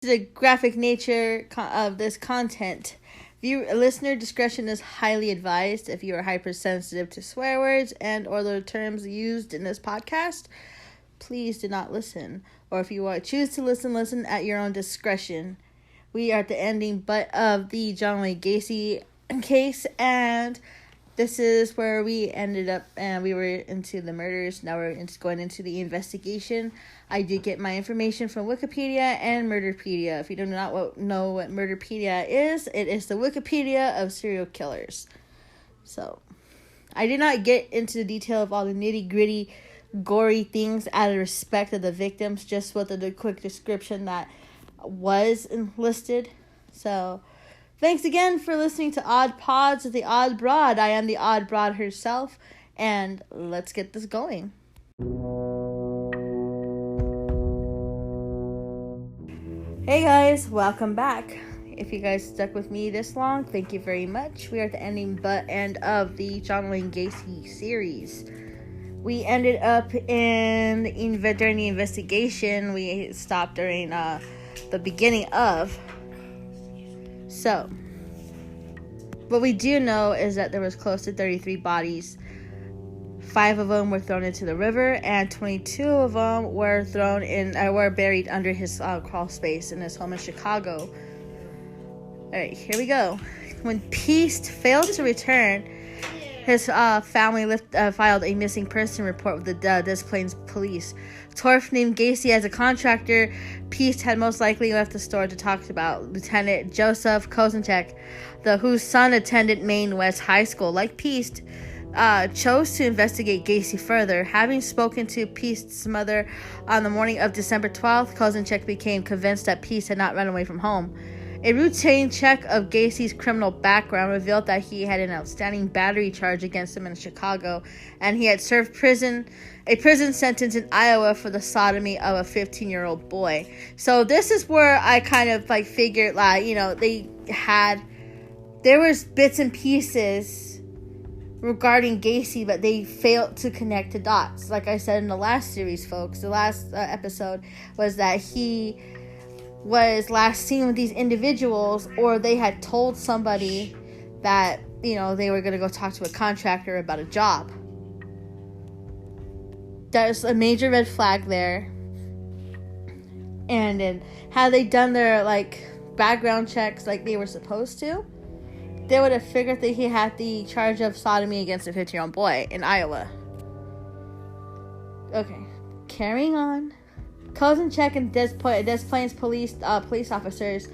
The graphic nature of this content. Listener discretion is highly advised. If you are hypersensitive to swear words and or the terms used in this podcast, please do not listen. Or if you choose to listen at your own discretion. We are at the ending but of the John Wayne Gacy case, and this is where we ended up, and we were into the murders. Now we're going into the investigation. I did get my information from Wikipedia and Murderpedia. If you do not know what Murderpedia is, it is the Wikipedia of serial killers. So, I did not get into the detail of all the nitty-gritty, gory things out of respect of the victims, just with the quick description that was listed. So, thanks again for listening to Odd Pods with the Odd Broad. I am the Odd Broad herself, and let's get this going. Hey guys, welcome back. If you guys stuck with me this long, thank you very much. We are at the ending but end of the John Wayne Gacy series. We ended up during the investigation. We stopped during the beginning of. So, what we do know is that there was close to 33 bodies. 5 of them were thrown into the river, and 22 of them were were buried under his crawl space in his home in Chicago. All right, here we go. When Peast failed to return, his family filed a missing person report with the Des Plaines police. Torf named Gacy as a contractor. Peast had most likely left the store to talk about Lieutenant Joseph Kozenchek, whose son attended Maine West High School. Like Peast, chose to investigate Gacy further. Having spoken to Peast's mother on the morning of December 12th, Kozenchek became convinced that Peast had not run away from home. A routine check of Gacy's criminal background revealed that he had an outstanding battery charge against him in Chicago, and he had served a prison sentence in Iowa for the sodomy of a 15-year-old boy. So this is where I kind of figured, there was bits and pieces regarding Gacy, but they failed to connect the dots. Like I said in the last series, folks, the last episode was that he was last seen with these individuals, or they had told somebody that, they were going to go talk to a contractor about a job. There's a major red flag there. And then, had they done their, background checks like they were supposed to, they would have figured that he had the charge of sodomy against a 15-year-old boy in Iowa. Okay, carrying on. Kozenchek and Des Plaines police officers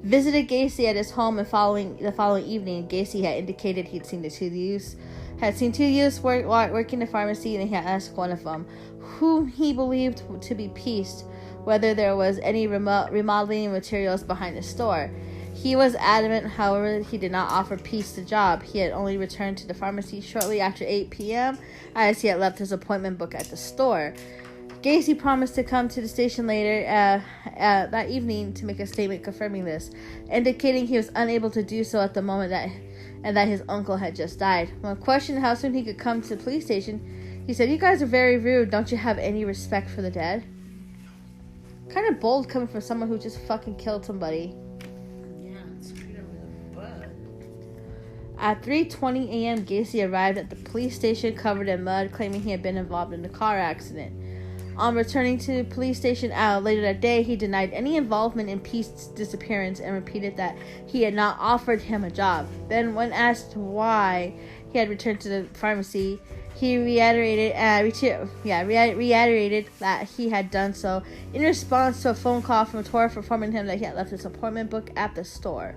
visited Gacy at his home the following evening. Gacy had indicated he'd seen two youths working the pharmacy, and he had asked one of them, whom he believed to be Peast, whether there was any remodeling materials behind the store. He was adamant, however, he did not offer Peast the job. He had only returned to the pharmacy shortly after 8 p.m. as he had left his appointment book at the store. Gacy promised to come to the station later that evening to make a statement confirming this, indicating he was unable to do so at the moment that his uncle had just died. When questioned how soon he could come to the police station, he said, "You guys are very rude. Don't you have any respect for the dead?" Kind of bold coming from someone who just fucking killed somebody. Yeah, it's straight over the butt. At 3:20 a.m., Gacy arrived at the police station covered in mud, claiming he had been involved in a car accident. On returning to the police station later that day, he denied any involvement in Peast's disappearance and repeated that he had not offered him a job. Then, when asked why he had returned to the pharmacy, he reiterated that he had done so in response to a phone call from Torf informing him that he had left his appointment book at the store.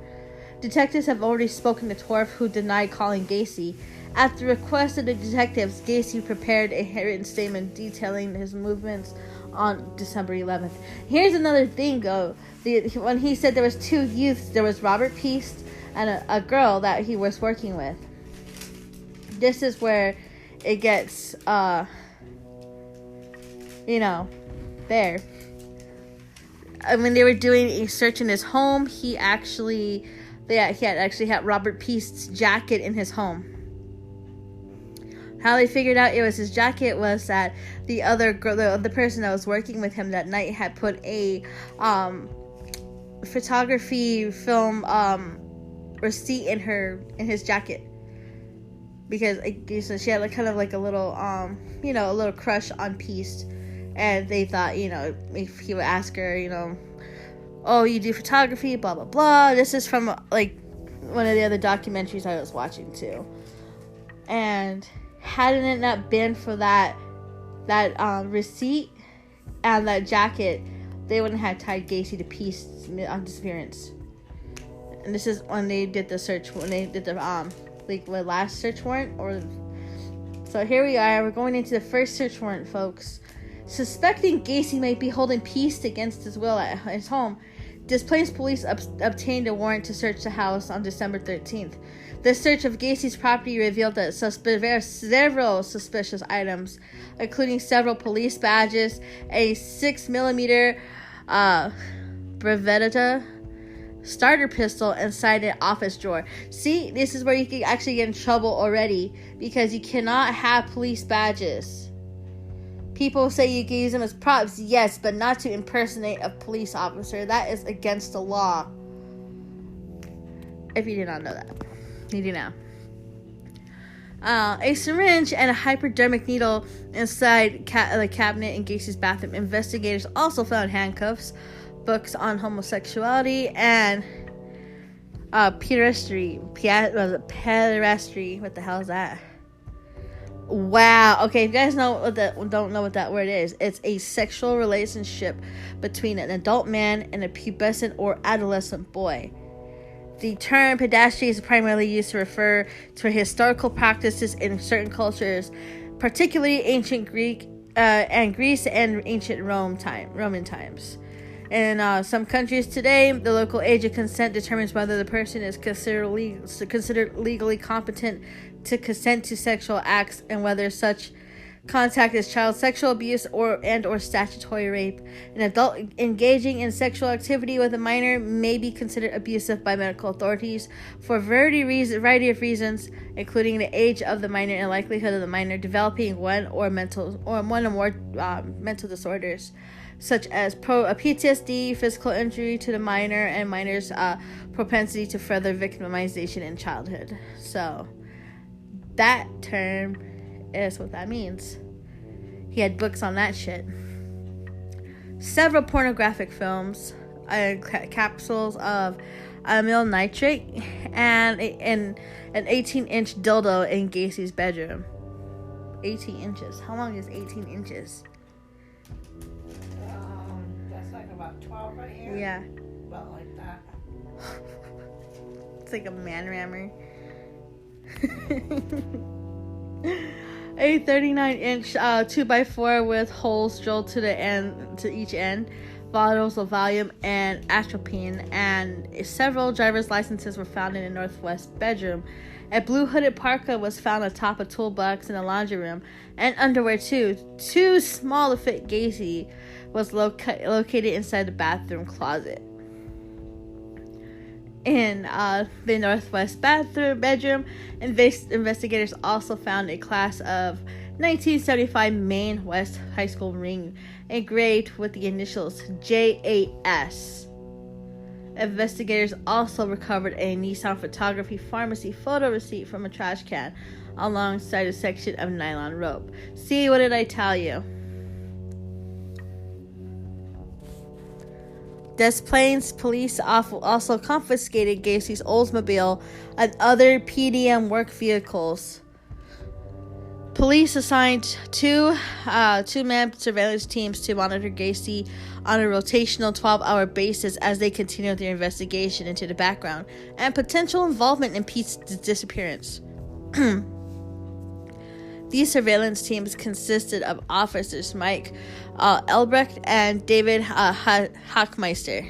Detectives have already spoken to Torf, who denied calling Gacy. At the request of the detectives, Gacy prepared a written statement detailing his movements on December 11th. Here's another thing, though. When he said there was 2 youths, there was Robert Peast and a girl that he was working with. This is where it gets, there. When they were doing a search in his home, he had Robert Peast's jacket in his home. How they figured out it was his jacket was that the other girl, the person that was working with him that night, had put a photography film receipt in his jacket, because she had kind of like a little a little crush on Peace, and they thought, if he would ask her, oh, you do photography, blah blah blah. This is from like one of the other documentaries I was watching too. And hadn't it not been for that receipt and that jacket, they wouldn't have tied Gacy to Peace on disappearance. And this is when they did the search, when they did the last search warrant. So here we are. We're going into the first search warrant, folks. Suspecting Gacy might be holding Peace against his will at his home, Des Plaines police obtained a warrant to search the house on December 13th. The search of Gacy's property revealed that several suspicious items, including several police badges, a 6mm Beretta starter pistol, inside an office drawer. See, this is where you can actually get in trouble already, because you cannot have police badges. People say you can use them as props, yes, but not to impersonate a police officer. That is against the law. If you did not know that, you do now. A syringe and a hypodermic needle inside the cabinet in Gacy's bathroom. Investigators also found handcuffs, books on homosexuality, and pederasty. What the hell is that? Wow. Okay, if you guys don't know what that word is, it's a sexual relationship between an adult man and a pubescent or adolescent boy. The term pederasty is primarily used to refer to historical practices in certain cultures, particularly ancient Greece and ancient Roman times. In some countries today, the local age of consent determines whether the person is considered legally competent to consent to sexual acts, and whether such contact is child sexual abuse or statutory rape. An adult engaging in sexual activity with a minor may be considered abusive by medical authorities for a variety of reasons, including the age of the minor and likelihood of the minor developing one or more mental disorders, such as PTSD, physical injury to the minor, and minor's propensity to further victimization in childhood. So that term is what that means. He had books on that shit. Several pornographic films, capsules of amyl nitrate, and an 18-inch dildo in Gacy's bedroom. 18 inches. How long is 18 inches? That's like about 12 right here. Yeah. About like that. It's like a man rammer. A 39-inch 2x4 with holes drilled to each end, bottles of Valium and atropine, and several driver's licenses were found in the northwest bedroom. A blue hooded parka was found atop a toolbox in the laundry room, and underwear too small to fit Gacy, was located inside the bathroom closet. In the northwest bedroom, investigators also found a class of 1975 Maine West High School ring engraved with the initials JAS. Investigators also recovered a Nissan Photography Pharmacy photo receipt from a trash can alongside a section of nylon rope. See, what did I tell you? Des Plaines police also confiscated Gacy's Oldsmobile and other PDM work vehicles. Police assigned two-man surveillance teams to monitor Gacy on a rotational 12-hour basis as they continued their investigation into the background and potential involvement in Pete's disappearance. These surveillance teams consisted of officers Mike Elbrecht and David Hockmeister,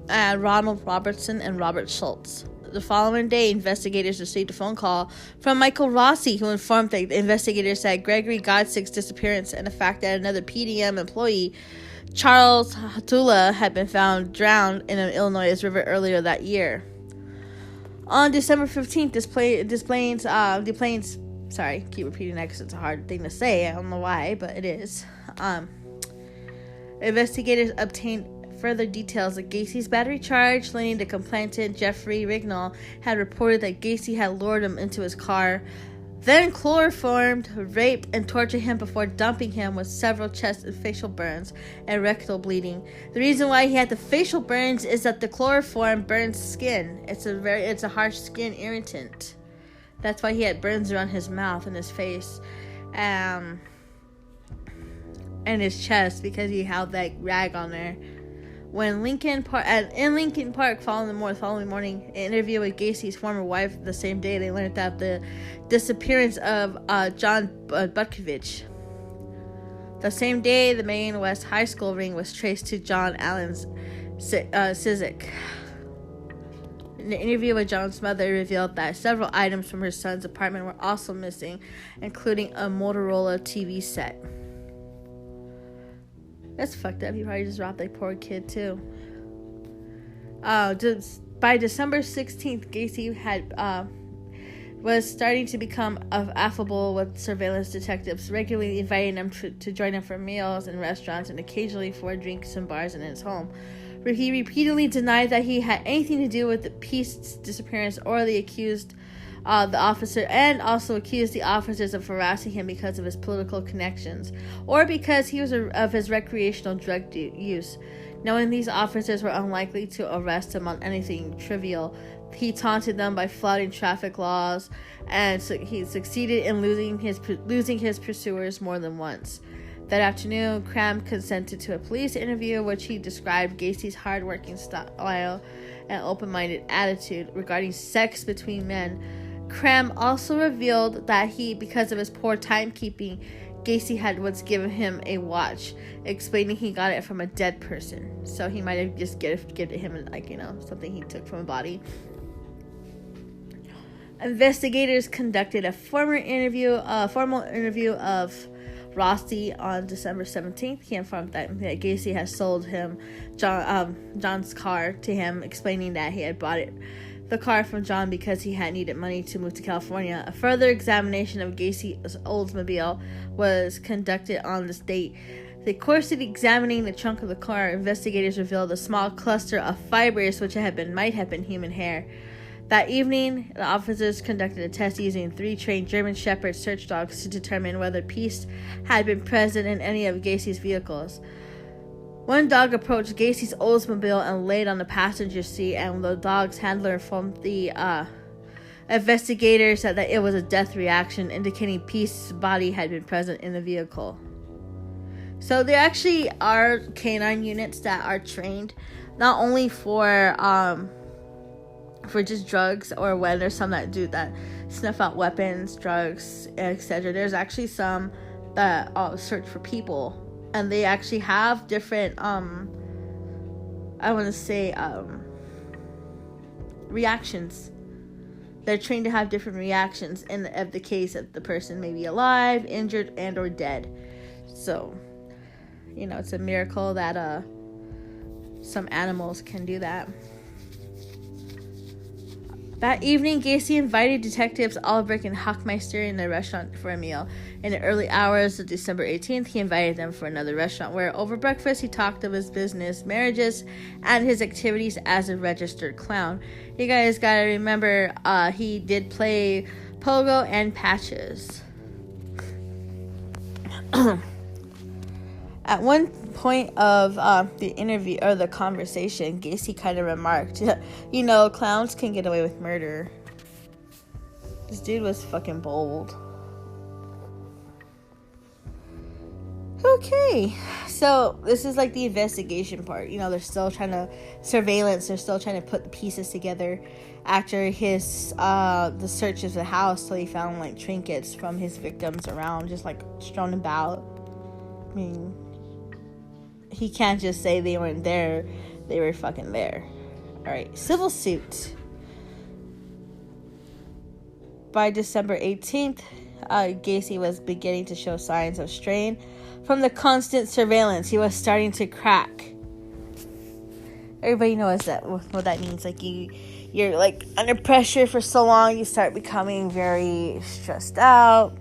and Ronald Robertson and Robert Schultz. The following day, investigators received a phone call from Michael Rossi, who informed the investigators that Gregory Godsick's disappearance and the fact that another PDM employee, Charles Hatula, had been found drowned in an Illinois river earlier that year. On December 15th, sorry, keep repeating that because it's a hard thing to say. I don't know why, but it is. Investigators obtained further details that Gacy's battery charge, leading to complainant Jeffrey Rignall had reported that Gacy had lured him into his car, then chloroformed, raped, and tortured him before dumping him with several chest and facial burns and rectal bleeding. The reason why he had the facial burns is that the chloroform burns skin. It's a harsh skin irritant. That's why he had burns around his mouth and his face, and his chest, because he held that rag on there. In Lincoln Park following morning, an interview with Gacy's former wife the same day, they learned that the disappearance of John Butkovich. The same day, the Maine West High School ring was traced to John Allen's Cizik. An interview with John's mother revealed that several items from her son's apartment were also missing, including a Motorola TV set. That's fucked up. He probably just robbed that poor kid, too. By December 16th, Gacy was starting to become affable with surveillance detectives, regularly inviting them to join him for meals in restaurants and occasionally for drinks in bars and in his home. He repeatedly denied that he had anything to do with the Peace's disappearance or the officer, and also accused the officers of harassing him because of his political connections or because he was of his recreational drug use. Knowing these officers were unlikely to arrest him on anything trivial, he taunted them by flouting traffic laws, and he succeeded in losing his pursuers more than once. That afternoon, Cram consented to a police interview, which he described Gacy's hard-working style and open-minded attitude regarding sex between men. Cram also revealed that because of his poor timekeeping, Gacy had once given him a watch, explaining he got it from a dead person. So he might have just given him, something he took from a body. Investigators conducted a formal interview of Rossi on December 17th. He informed that Gacy had sold him John's car to him, explaining that he had bought the car from John because he had needed money to move to California. A further examination of Gacy's Oldsmobile was conducted on this date. The course of examining the trunk of the car, investigators revealed a small cluster of fibers which might have been human hair. That evening, the officers conducted a test using 3 trained German Shepherd search dogs to determine whether Peace had been present in any of Gacy's vehicles. One dog approached Gacy's Oldsmobile and laid on the passenger seat, and the dog's handler informed the investigators that it was a death reaction, indicating Peace's body had been present in the vehicle. So there actually are canine units that are trained not only for just drugs, or when there's some that sniff out weapons, drugs, etc. There's actually some that search for people, and they actually have different reactions. They're trained to have different reactions in the case that the person may be alive, injured, and or dead. So it's a miracle that some animals can do that. That evening, Gacy invited detectives Albrecht and Hockmeister in the restaurant for a meal. In the early hours of December 18th, he invited them for another restaurant where, over breakfast, he talked of his business, marriages, and his activities as a registered clown. You guys gotta remember, he did play pogo and patches. At one point of the interview or the conversation, Gacy kind of remarked, clowns can get away with murder. This dude was fucking bold. Okay, so this is like the investigation part. They're still trying to surveillance. They're still trying to put the pieces together after his the search of the house. So he found like trinkets from his victims around, just like strewn about. I mean, he can't just say they weren't there. They were fucking there. Alright, civil suit. By December 18th, Gacy was beginning to show signs of strain from the constant surveillance. He was starting to crack. Everybody knows what that means. Like you're like under pressure for so long, you start becoming very stressed out.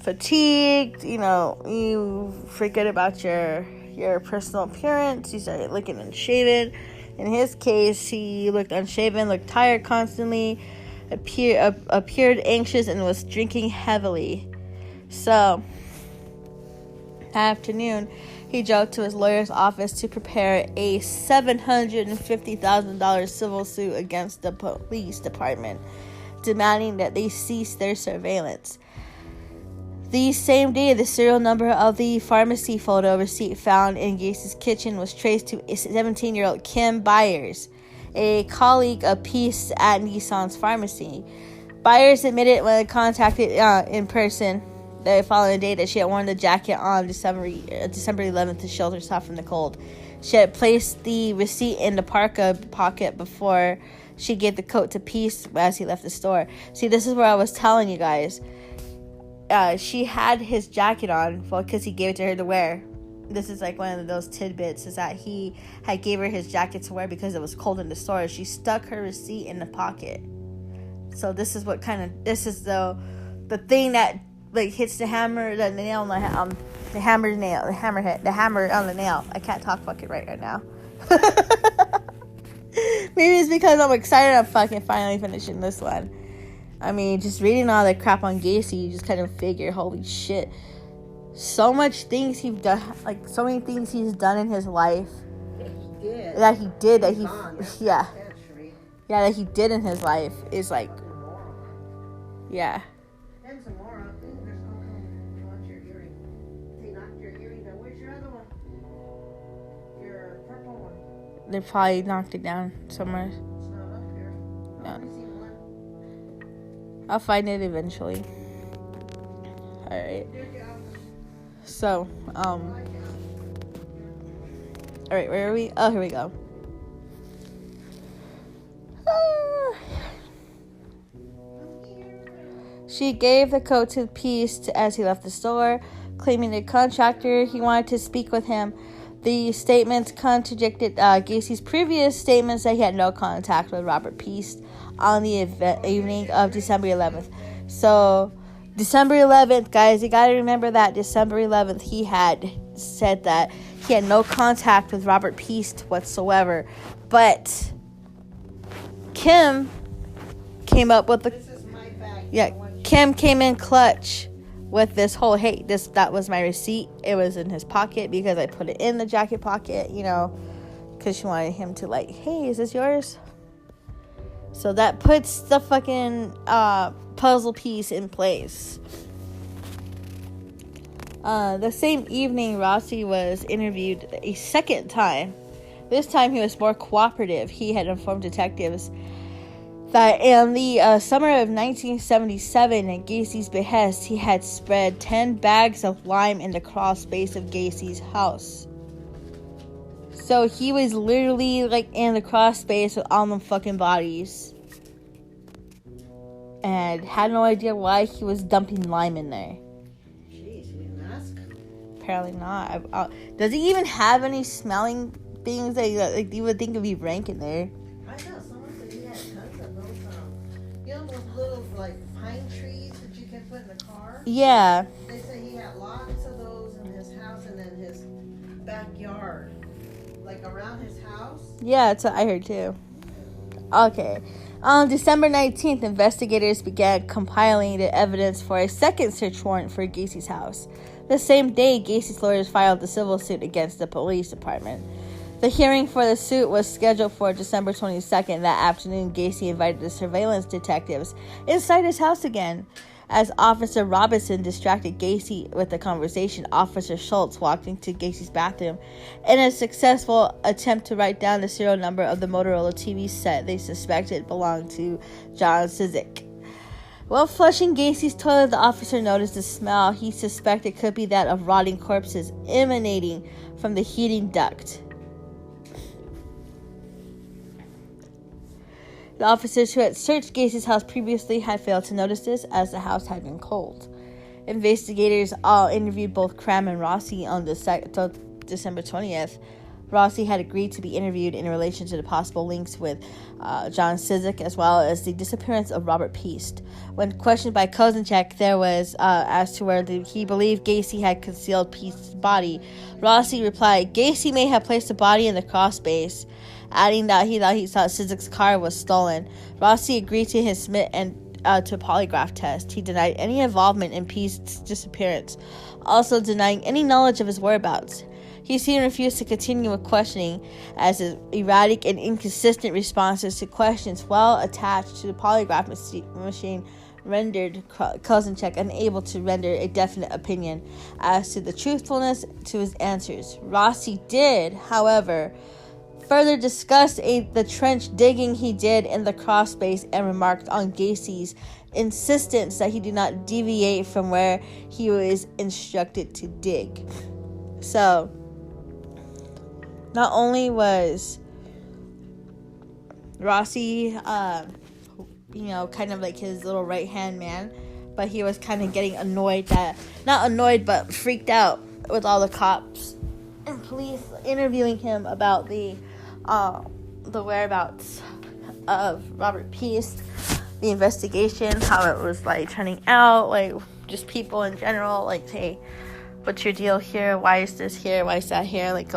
Fatigued, you forget about your your personal appearance. He started looking unshaven. In his case, he looked unshaven, looked tired constantly, appeared anxious, and was drinking heavily. So, that afternoon, he drove to his lawyer's office to prepare a $750,000 civil suit against the police department, demanding that they cease their surveillance. The same day, the serial number of the pharmacy photo receipt found in Gacy's kitchen was traced to 17-year-old Kim Byers, a colleague of Peace at Nissan's pharmacy. Byers admitted when contacted in person the following day that she had worn the jacket on December 11th to shelter herself from the cold. She had placed the receipt in the parka pocket before she gave the coat to Peace as he left the store. See, this is where I was telling you guys. She had his jacket on, because he gave it to her to wear. This is like one of those tidbits, is that he had gave her his jacket to wear because it was cold in the store. She stuck her receipt in the pocket. So this is the thing that like hits the hammer on the nail, the hammer on the nail. I can't talk fucking right now. Maybe it's because I'm excited I'm fucking finally finishing this one. I mean, just reading all that crap on Gacy, you just kind of figure, holy shit. So many things he's done in his life. That he did in his life is like, yeah. And some more. I think there's gonna come watch your earring. They knocked your earring down. Where's your other one? Your purple one. They probably knocked it down somewhere. It's not up here. No. Let me see one. I'll find it eventually. Alright. So, alright, where are we? Oh, here we go. She gave the coat to Peace as he left the store, claiming the contractor he wanted to speak with him. The statements contradicted Gacy's previous statements that he had no contact with Robert Peace on the evening of December 11th. So, December 11th, guys, you gotta remember that December 11th, he had said that he had no contact with Robert Peace whatsoever. But Kim came up with This is my bag. Yeah, Kim came in clutch with this whole, hey, that was my receipt. It was in his pocket because I put it in the jacket pocket, because she wanted him to like, hey, is this yours? So that puts the fucking puzzle piece in place. The same evening, Rossi was interviewed a second time. This time he was more cooperative. He had informed detectives that in the summer of 1977, at Gacy's behest, he had spread 10 bags of lime in the crawl space of Gacy's house. So he was literally like in the crawl space with all them fucking bodies. And had no idea why he was dumping lime in there. Jeez, you didn't ask? Apparently not. Does he even have any smelling things that you would think would be rank in there? I know someone said he had tons of those, those little like pine trees that you can put in the car. Yeah. They say he had lots of those in his house and in his backyard, like around his house. Yeah, that's what I heard too. Okay. On December 19th, investigators began compiling the evidence for a second search warrant for Gacy's house. The same day, Gacy's lawyers filed the civil suit against the police department. The hearing for the suit was scheduled for December 22nd. That afternoon, Gacy invited the surveillance detectives inside his house again. As Officer Robinson distracted Gacy with the conversation, Officer Schultz walked into Gacy's bathroom in a successful attempt to write down the serial number of the Motorola TV set they suspected belonged to John Cizik. While flushing Gacy's toilet, the officer noticed the smell he suspected could be that of rotting corpses emanating from the heating duct. The officers who had searched Gacy's house previously had failed to notice this, as the house had been cold. Investigators all interviewed both Cram and Rossi on December 20th. Rossi had agreed to be interviewed in relation to the possible links with John Cizik, as well as the disappearance of Robert Piest. When questioned by Kozinchek, there was as to where he believed Gacy had concealed Piest's body. Rossi replied, "Gacy may have placed the body in the crawl space," adding that he thought Cizik's car was stolen. Rossi agreed to his submit and to a polygraph test. He denied any involvement in Piest's disappearance, also denying any knowledge of his whereabouts. He soon refused to continue with questioning, as his erratic and inconsistent responses to questions while attached to the polygraph machine rendered Kozinchek unable to render a definite opinion as to the truthfulness to his answers. Rossi did, however, further discuss the trench digging he did in the crawl space and remarked on Gacy's insistence that he do not deviate from where he was instructed to dig. So, not only was Rossi, kind of like his little right-hand man, but he was kind of getting but freaked out with all the cops and police interviewing him about the whereabouts of Robert Piest, the investigation, how it was like turning out, like just people in general, like, hey, what's your deal here? Why is this here? Why is that here? Like,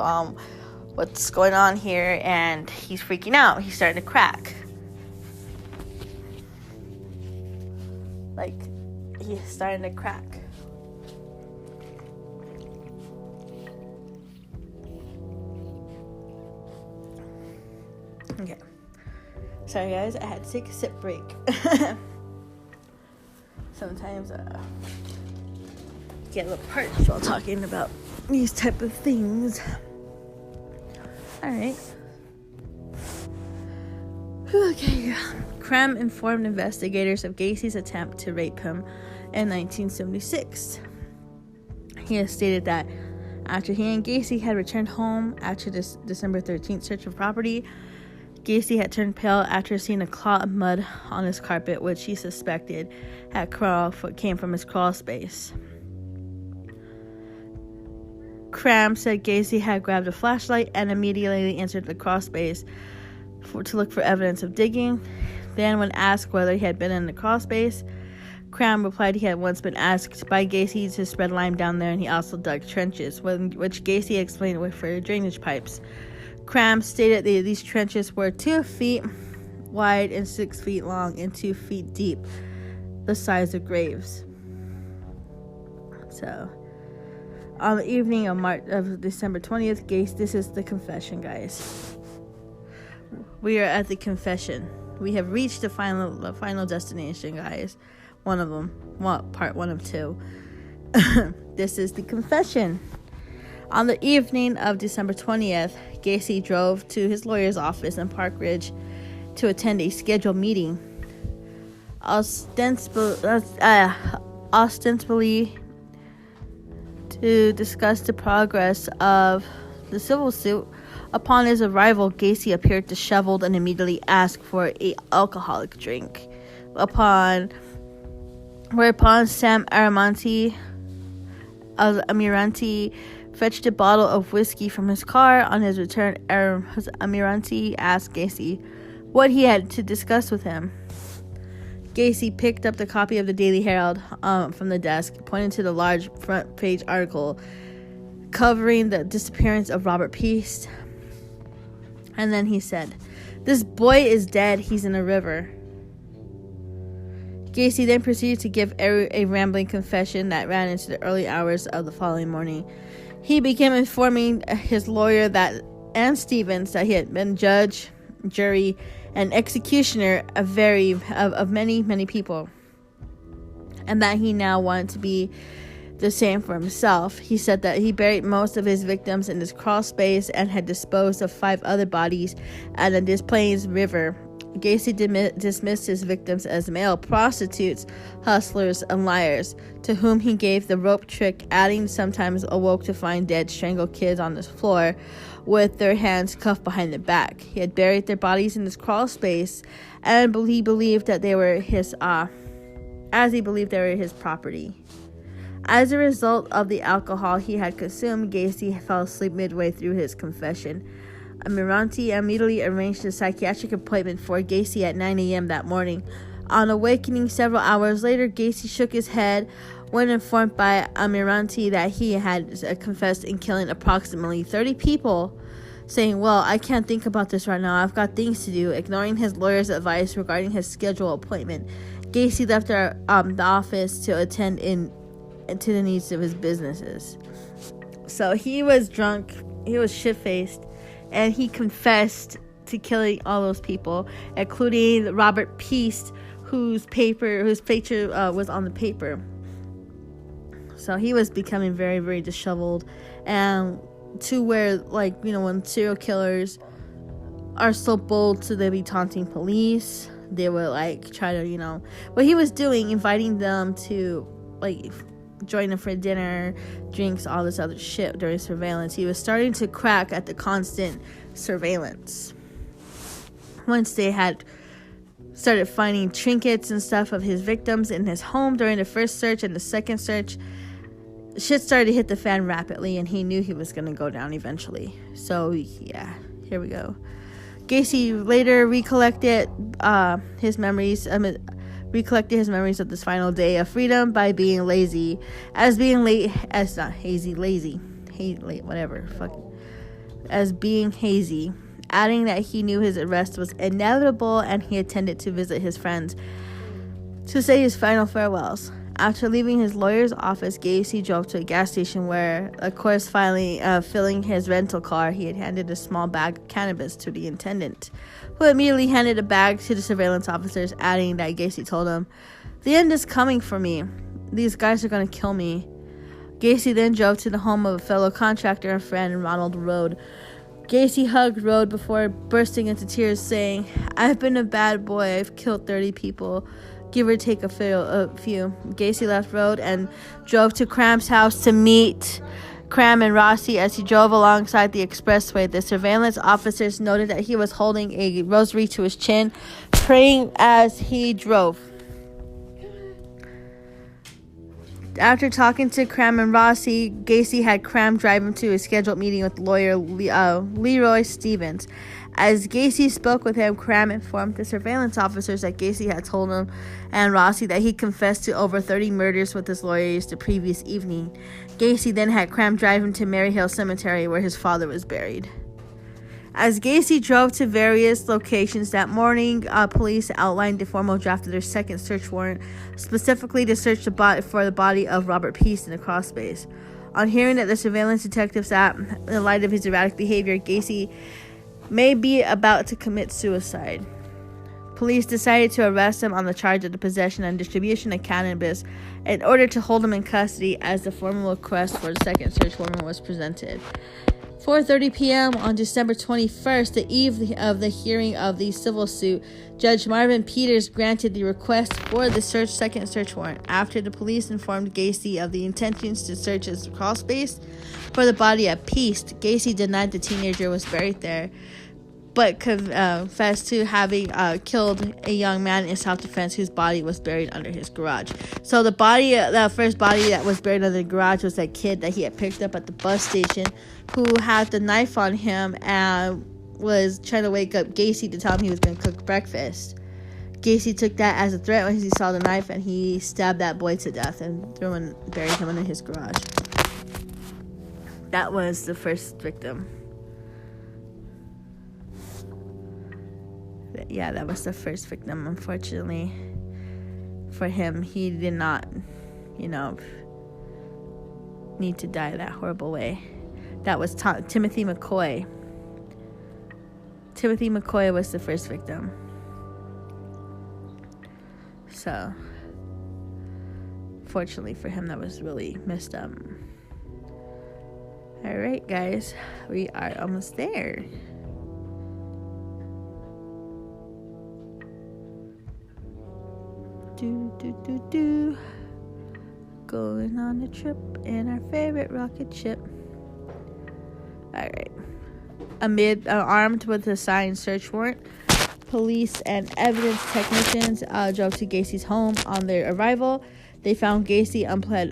what's going on here? And he's freaking out. He's starting to crack. Like, he's starting to crack. Okay. Sorry, guys. I had to take a sip break. Sometimes get a little parched while talking about these type of things. Alright. Okay. Krem informed investigators of Gacy's attempt to rape him in 1976. He has stated that after he and Gacy had returned home after this December 13th search of property, Gacy had turned pale after seeing a clot of mud on his carpet, which he suspected came from his crawl space. Krem said Gacy had grabbed a flashlight and immediately entered the crawl space to look for evidence of digging. Then, when asked whether he had been in the crawl space, Krem replied he had once been asked by Gacy to spread lime down there, and he also dug trenches, which Gacy explained were for drainage pipes. Krem stated that these trenches were 2 feet wide and 6 feet long and 2 feet deep, the size of graves. So, on the evening of December 20th, this is the confession, guys. We are at the confession. We have reached the final destination, guys. One of them. Well, part 1 of 2. This is the confession. On the evening of December 20th, Gacy drove to his lawyer's office in Park Ridge to attend a scheduled meeting. Ostensibly to discuss the progress of the civil suit. Upon his arrival, Gacy appeared disheveled and immediately asked for an alcoholic drink. Whereupon Sam Amiranti fetched a bottle of whiskey from his car. On his return, Amiranti asked Gacy what he had to discuss with him. Gacy picked up the copy of the Daily Herald from the desk, pointed to the large front page article covering the disappearance of Robert Piest, and then he said, "This boy is dead. He's in a river." Gacy then proceeded to give a rambling confession that ran into the early hours of the following morning. He began informing his lawyer and Stevens that he had been judge, jury, and executioner of many, many people, and that he now wanted to be the same for himself. He said that he buried most of his victims in this crawl space and had disposed of 5 other bodies at the Des Plaines River. Gacy dismissed his victims as male prostitutes, hustlers, and liars, to whom he gave the rope trick, adding sometimes awoke to find dead, strangled kids on the floor with their hands cuffed behind their back. He had buried their bodies in this crawl space, and he believed that they were his property. As a result of the alcohol he had consumed, Gacy fell asleep midway through his confession. Almirante immediately arranged a psychiatric appointment for Gacy at 9 a.m. that morning. On awakening several hours later, Gacy shook his head when informed by Almirante that he had confessed in killing approximately 30 people, saying, "Well, I can't think about this right now. I've got things to do." Ignoring his lawyer's advice regarding his scheduled appointment, Gacy left the office to attend to the needs of his businesses. So he was drunk, he was shit-faced, and he confessed to killing all those people, including Robert Peast, whose picture was on the paper. So he was becoming very, very disheveled, and to where, like, you know, when serial killers are so bold, so they be taunting police, they would like try to, you know, what he was doing, inviting them to like join him for dinner, drinks, all this other shit during surveillance. He was starting to crack at the constant surveillance. Once they had started finding trinkets and stuff of his victims in his home during the first search and the second search, shit started to hit the fan rapidly, and he knew he was going to go down eventually. So yeah, here we go. Gacy later recollected his memories of this final day of freedom by being lazy, as being late as not hazy, lazy, late, whatever, as being hazy, adding that he knew his arrest was inevitable and he intended to visit his friends to say his final farewells. After leaving his lawyer's office, Gacy drove to a gas station where, of course, finally filling his rental car, he had handed a small bag of cannabis to the attendant, who immediately handed a bag to the surveillance officers, adding that Gacy told him, "The end is coming for me. These guys are going to kill me." Gacy then drove to the home of a fellow contractor and friend, Ronald Rode. Gacy hugged Rode before bursting into tears, saying, "I've been a bad boy. I've killed 30 people. Give or take a few." Gacy left Rode and drove to Cram's house to meet Cram and Rossi. As he drove alongside the expressway, the surveillance officers noted that he was holding a rosary to his chin, praying as he drove. After talking to Cram and Rossi, Gacy had Cram drive him to a scheduled meeting with lawyer Leroy Stevens. As Gacy spoke with him, Cram informed the surveillance officers that Gacy had told him and Rossi that he confessed to over 30 murders with his lawyers the previous evening. Gacy then had Cram drive him to Maryhill Cemetery, where his father was buried. As Gacy drove to various locations that morning, police outlined the formal draft of their second search warrant, specifically to search for the body of Robert Peast in the crawl space. On hearing that the surveillance detectives that, in light of his erratic behavior, Gacy may be about to commit suicide, police decided to arrest him on the charge of the possession and distribution of cannabis in order to hold him in custody as the formal request for the second search warrant was presented. 4:30 p.m. on December 21st, the eve of the hearing of the civil suit, Judge Marvin Peters granted the request for the second search warrant. After the police informed Gacy of the intentions to search his crawl space for the body of Peast, Gacy denied the teenager was buried there, but confessed to having killed a young man in self-defense whose body was buried under his garage. So the first body that was buried under the garage was that kid that he had picked up at the bus station, who had the knife on him and was trying to wake up Gacy to tell him he was going to cook breakfast. Gacy took that as a threat when he saw the knife, and he stabbed that boy to death and buried him under his garage. That was the first victim. Yeah, that was the first victim. Unfortunately for him, he did not, need to die that horrible way. That was Timothy McCoy. Timothy McCoy was the first victim. So, fortunately for him, that was really messed up. Alright, guys. We are almost there. Going on a trip in our favorite rocket ship. Alright. Armed with a signed search warrant, police and evidence technicians drove to Gacy's home. On their arrival, They found Gacy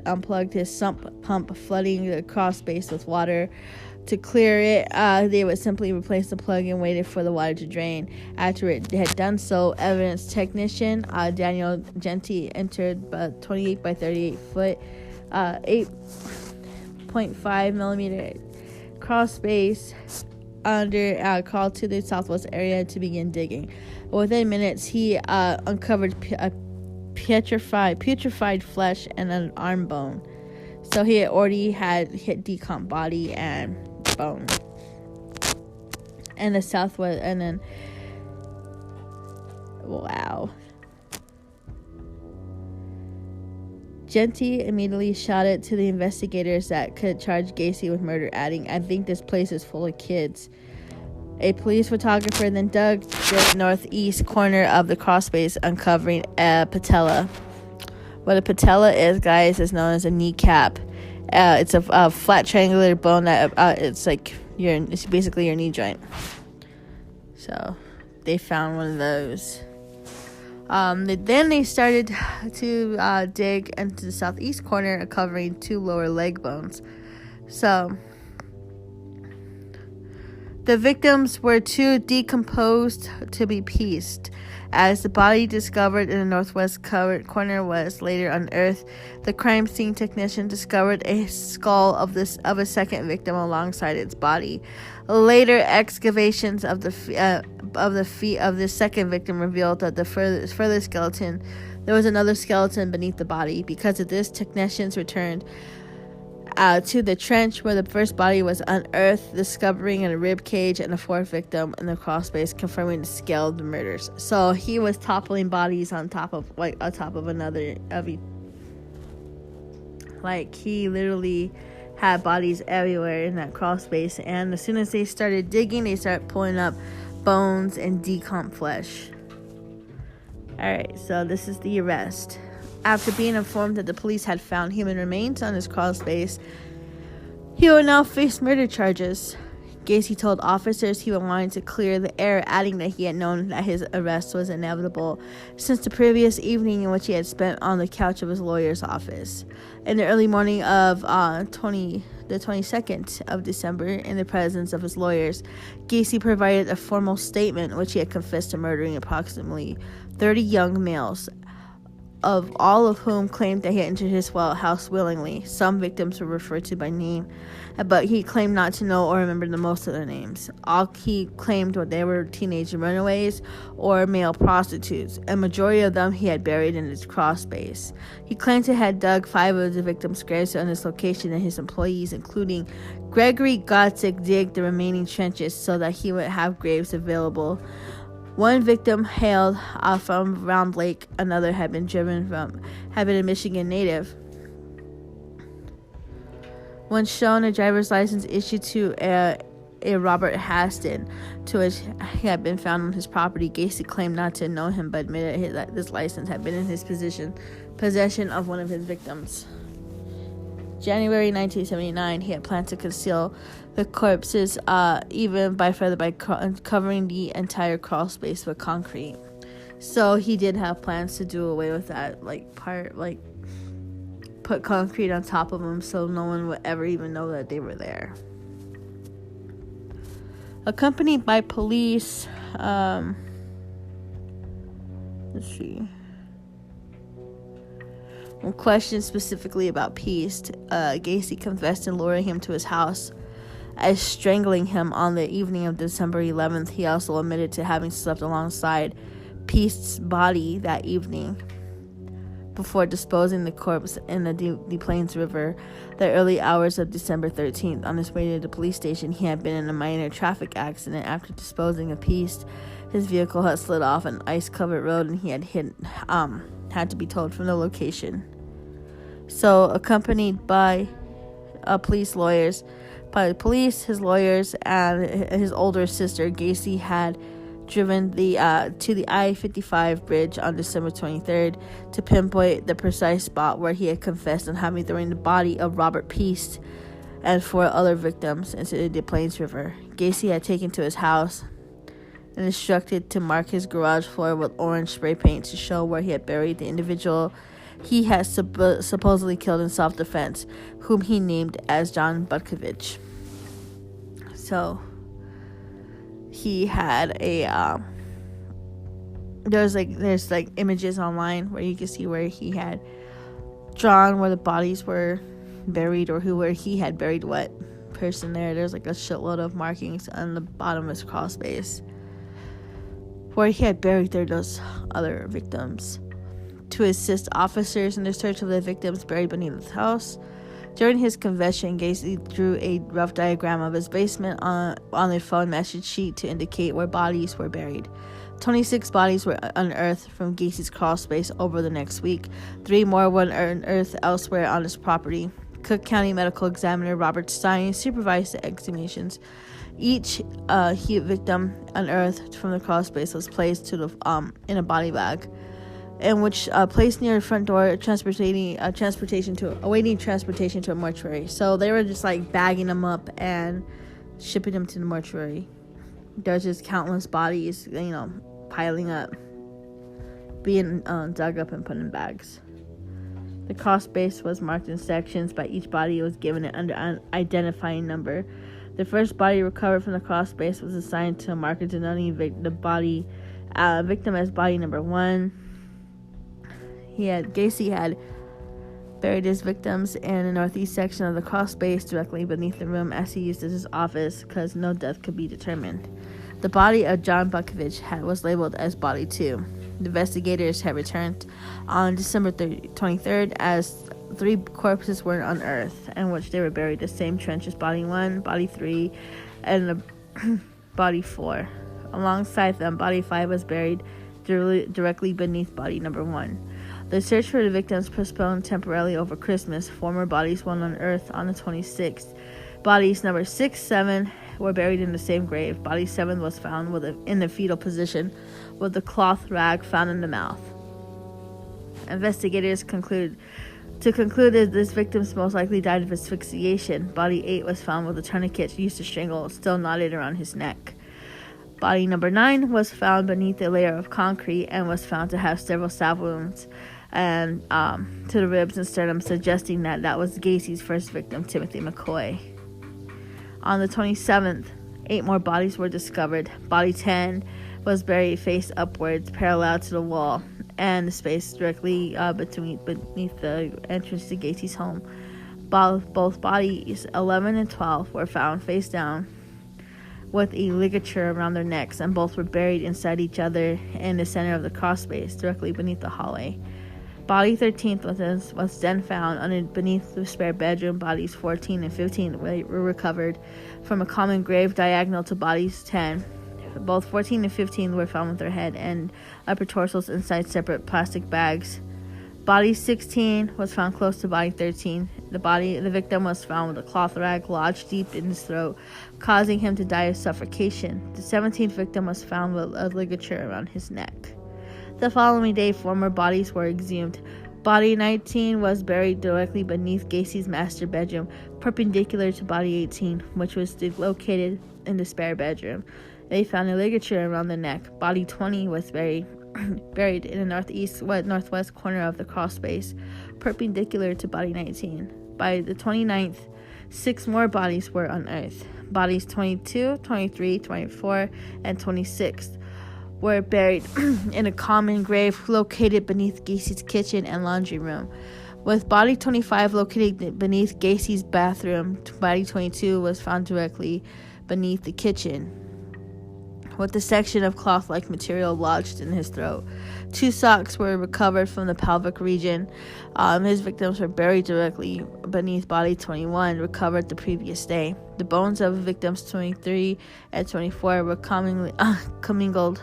unplugged his sump pump, flooding the crawl space with water. To clear it, they would simply replace the plug and waited for the water to drain. After it had done so, evidence technician Daniel Genty entered the 28 by 38 foot, 8.5 millimeter crawl space under crawled to the southwest area to begin digging. Within minutes, he uncovered putrefied flesh and an arm bone. So he had already hit decomp body and bone. And the southwest, and then wow. Genty immediately shouted to the investigators that could charge Gacy with murder, adding, "I think this place is full of kids." A police photographer then dug the northeast corner of the crawl space, uncovering a patella. What a patella is, guys, is known as a kneecap. It's a flat triangular bone that it's basically your knee joint. So they found one of those. Then they started to dig into the southeast corner, uncovering 2 lower leg bones. So the victims were too decomposed to be pieced. As the body discovered in the northwest corner was later unearthed, the crime scene technician discovered a skull of a second victim alongside its body. Later excavations of the feet of the second victim revealed that the further skeleton, there was another skeleton beneath the body. Because of this, technicians returned to the trench where the first body was unearthed, discovering a rib cage and a fourth victim in the crawl space, confirming the scale of the murders. So he was toppling bodies on top of another. He literally had bodies everywhere in that crawl space. And as soon as they started digging, they started pulling up bones and decomp flesh. Alright, so this is the arrest. After being informed that the police had found human remains on his crawl space, he would now face murder charges. Gacy told officers he wanted to clear the air, adding that he had known that his arrest was inevitable since the previous evening in which he had spent on the couch of his lawyer's office. In the early morning of the 22nd of December, in the presence of his lawyers, Gacy provided a formal statement in which he had confessed to murdering approximately 30 young males, of all of whom claimed that he had entered his house willingly. Some victims were referred to by name, but he claimed not to know or remember the most of their names. All he claimed that they were teenage runaways or male prostitutes. A majority of them he had buried in his crawl space. He claimed to have dug 5 of the victims' graves on this location, and his employees, including Gregory Gotzik, digged the remaining trenches so that he would have graves available. One victim hailed from Round Lake. Another had been a Michigan native. When shown a driver's license issued to a Robert Haston, to which he had been found on his property, Gacy claimed not to know him, but admitted that this license had been in his possession of one of his victims. January 1979, he had planned to conceal the corpses even by covering the entire crawl space with concrete. So he did have plans to do away with that put concrete on top of them so no one would ever even know that they were there. Accompanied by police, let's see. When questioned specifically about Piest, Gacy confessed in luring him to his house as strangling him on the evening of December 11th. He also admitted to having slept alongside Piest's body that evening before disposing the corpse in the Des Plaines River. The early hours of December 13th, on his way to the police station, he had been in a minor traffic accident. After disposing of Piest, his vehicle had slid off an ice-covered road, and he had to be towed from the location. So, accompanied by his lawyers, and his older sister, Gacy had driven to the I-55 bridge on December 23rd to pinpoint the precise spot where he had confessed on having thrown the body of Robert Piest and 4 other victims into the Des Plaines River. Gacy had taken to his house and instructed to mark his garage floor with orange spray paint to show where he had buried the individual he has supposedly killed in self-defense, whom he named as John Butkovich. So he had a there's images online where you can see where he had drawn where the bodies were buried, or where he had buried what person there. There's like a shitload of markings on the bottom of his crawl space where he had buried those other victims. To assist officers in the search of the victims buried beneath his house, during his confession, Gacy drew a rough diagram of his basement on a phone message sheet to indicate where bodies were buried. 26 bodies were unearthed from Gacy's crawl space over the next week. 3 more were unearthed elsewhere on his property. Cook County Medical Examiner Robert Stein supervised the exhumations. Each victim unearthed from the crawl space was placed in a body bag, in which placed near the front door, awaiting transportation to a mortuary. So they were just like bagging them up and shipping them to the mortuary. There's just countless bodies, piling up, being dug up and put in bags. The crawl space was marked in sections. By each body was given an identifying number. The first body recovered from the crawl space was assigned to a marker denoting the body victim as body number 1. Gacy had buried his victims in the northeast section of the crawl space directly beneath the room as he used as his office, because no death could be determined. The body of John Butkovich was labeled as body 2. The investigators had returned on December 23rd as 3 corpses were unearthed, in which they were buried the same trench as body 1, body 3, and body 4. Alongside them, body 5 was buried directly beneath body number 1. The search for the victims postponed temporarily over Christmas. Former bodies were unearthed on the 26th. Bodies number 6, 7 were buried in the same grave. Body 7 was found in the fetal position with the cloth rag found in the mouth. Investigators concluded that this victim most likely died of asphyxiation. Body 8 was found with a tourniquet used to strangle still knotted around his neck. Body number 9 was found beneath a layer of concrete and was found to have several stab wounds and to the ribs and sternum, suggesting that was Gacy's first victim, Timothy McCoy. On the 27th, 8 more bodies were discovered. Body 10 was buried face upwards, parallel to the wall and the space directly beneath the entrance to Gacy's home. Both bodies, 11 and 12, were found face down with a ligature around their necks, and both were buried inside each other in the center of the crawl space, directly beneath the hallway. Body 13 was then found beneath the spare bedroom. Bodies 14 and 15 were recovered from a common grave diagonal to bodies 10. Both 14 and 15 were found with their head and upper torsos inside separate plastic bags. Body 16 was found close to body 13. The victim was found with a cloth rag lodged deep in his throat, causing him to die of suffocation. The 17th victim was found with a ligature around his neck. The following day, 4 more bodies were exhumed. Body 19 was buried directly beneath Gacy's master bedroom, perpendicular to body 18, which was located in the spare bedroom. They found a ligature around the neck. Body 20 was buried in the northwest corner of the crawl space, perpendicular to body 19. By the 29th, 6 more bodies were unearthed. Bodies 22, 23, 24, and 26 were buried in a common grave located beneath Gacy's kitchen and laundry room, with body 25 located beneath Gacy's bathroom. Body 22 was found directly beneath the kitchen, with a section of cloth-like material lodged in his throat. 2 socks were recovered from the pelvic region. His victims were buried directly beneath body 21, recovered the previous day. The bones of victims 23 and 24 were commingled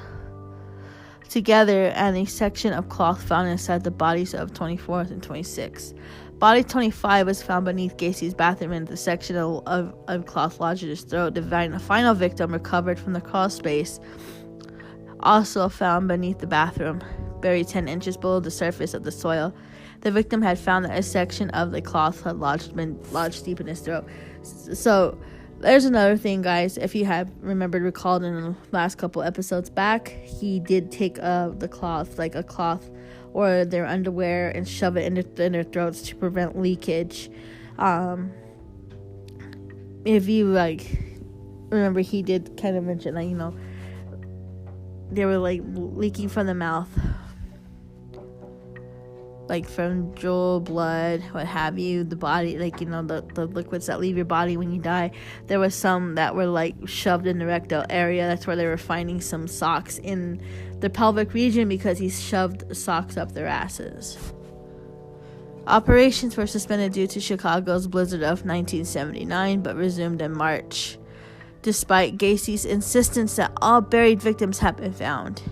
together, and a section of cloth found inside the bodies of 24 and 26. Body 25 was found beneath Gacy's bathroom, and the section of cloth lodged in his throat. The final victim, recovered from the crawl space, also found beneath the bathroom, buried 10 inches below the surface of the soil. The victim had found that a section of the cloth had lodged deep in his throat. So there's another thing, guys. If you have recalled in the last couple episodes back, he did take the cloth, like a cloth or their underwear and shove it in their throats to prevent leakage. If you remember, he did kind of mention they were leaking from the mouth, from drool, blood, what have you. The body, the liquids that leave your body when you die. There was some that were shoved in the rectal area. That's where they were finding some socks in the pelvic region, because he shoved socks up their asses. Operations were suspended due to Chicago's blizzard of 1979, but resumed in March, despite Gacy's insistence that all buried victims had been found.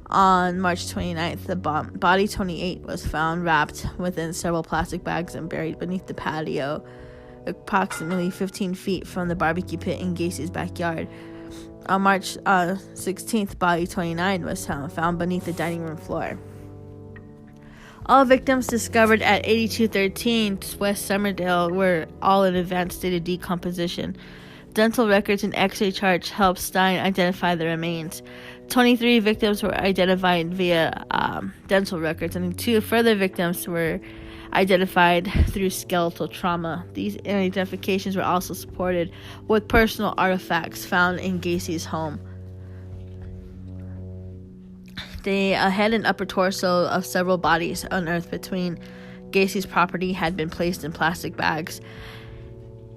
On March 29th, the body 28 was found wrapped within several plastic bags and buried beneath the patio, approximately 15 feet from the barbecue pit in Gacy's backyard. On March 16th, body 29 was found beneath the dining room floor. All victims discovered at 8213 West Somerdale were all in advanced state of decomposition. Dental records and x-ray charts helped Stein identify the remains. 23 victims were identified via dental records, and 2 further victims were identified through skeletal trauma. These identifications were also supported with personal artifacts found in Gacy's home. The head and upper torso of several bodies unearthed between Gacy's property had been placed in plastic bags.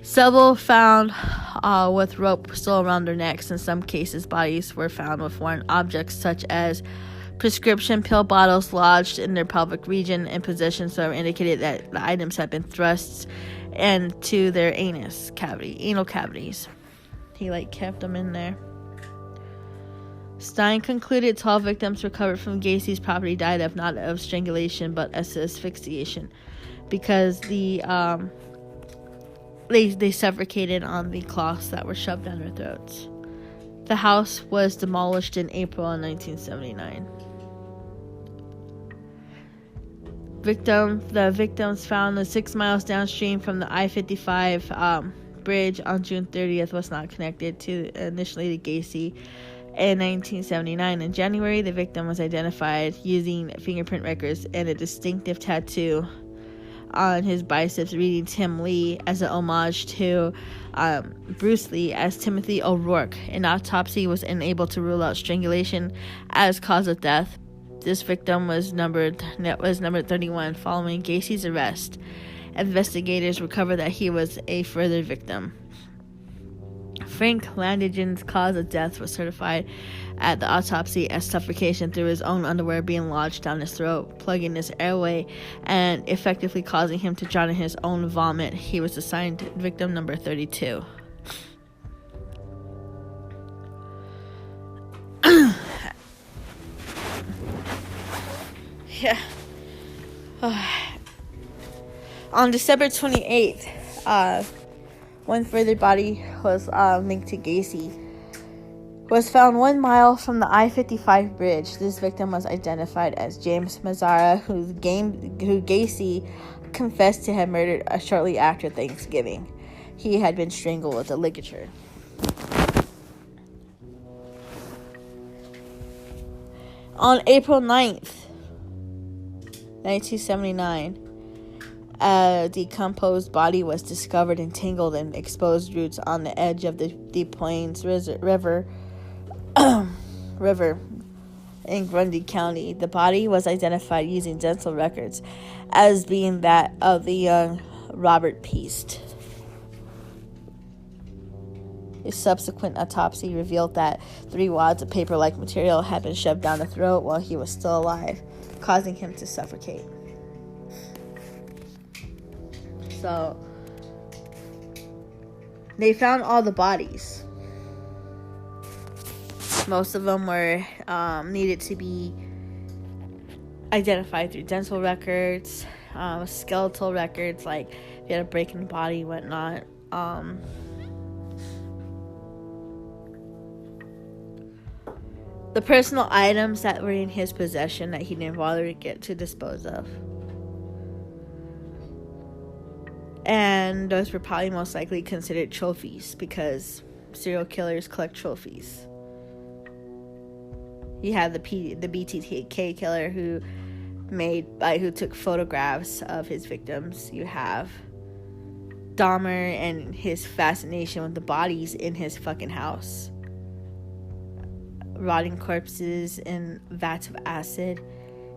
Several found with rope still around their necks. In some cases, bodies were found with foreign objects such as prescription pill bottles lodged in their pelvic region in positions that indicated that the items had been thrust into their anal cavities. He kept them in there. Stein concluded 12 victims recovered from Gacy's property died not of strangulation but as asphyxiation, because they suffocated on the cloths that were shoved down their throats. The house was demolished in April of 1979. The victims found 6 miles downstream from the I-55 bridge on June 30th was not connected initially to Gacy. In 1979, in January, the victim was identified using fingerprint records and a distinctive tattoo on his biceps reading Tim Lee as an homage to Bruce Lee as Timothy O'Rourke. An autopsy was unable to rule out strangulation as cause of death. This victim was numbered 31. Following Gacy's arrest, investigators recovered that he was a further victim. Frank Landigen's cause of death was certified at the autopsy as suffocation through his own underwear being lodged down his throat, plugging his airway, and effectively causing him to drown in his own vomit. He was assigned victim number 32. Yeah. On December 28th, one further body was linked to Gacy. Was found 1 mile from the I-55 bridge. This victim was identified as James Mazzara, who Gacy confessed to have murdered shortly after Thanksgiving. He had been strangled with a ligature. On April 9th, 1979, a decomposed body was discovered entangled in exposed roots on the edge of the Deep Plains River in Grundy County. The body was identified using dental records as being that of the young Robert Peast. A subsequent autopsy revealed that 3 wads of paper-like material had been shoved down the throat while he was still alive, causing him to suffocate. So, they found all the bodies. Most of them were needed to be identified through dental records, skeletal records, like if you had a break in the body, whatnot. The personal items that were in his possession that he didn't bother to get to dispose of. And those were probably most likely considered trophies because serial killers collect trophies. You have the BTK killer who took photographs of his victims. You have Dahmer and his fascination with the bodies in his fucking house. Rotting corpses in vats of acid.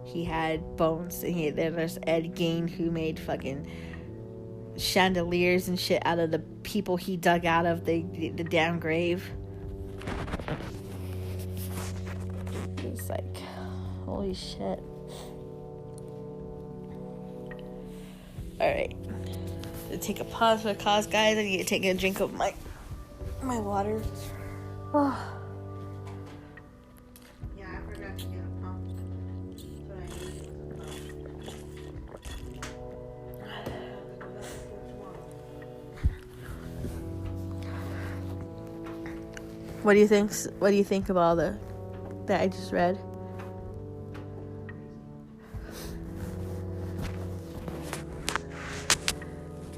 He had bones. There's Ed Gein, who made fucking chandeliers and shit out of the people he dug out of the damn grave. It's like, holy shit. Alright. Take a pause for the cause, guys. I need to take a drink of my water. Oh. Yeah, I forgot to get a pump. So I needed What do you think? What do you think of all that I just read?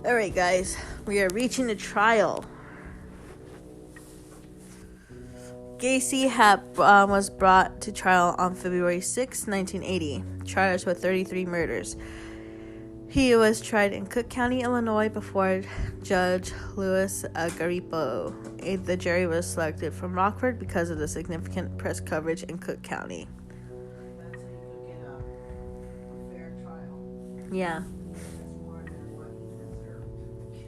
All right, guys, we are reaching the trial. Gacy was brought to trial on February 6, 1980, charged with 33 murders. He was tried in Cook County, Illinois, before Judge Louis Garripo. The jury was selected from Rockford because of the significant press coverage in Cook County. That's how you could get a fair trial. Yeah. That's more than what he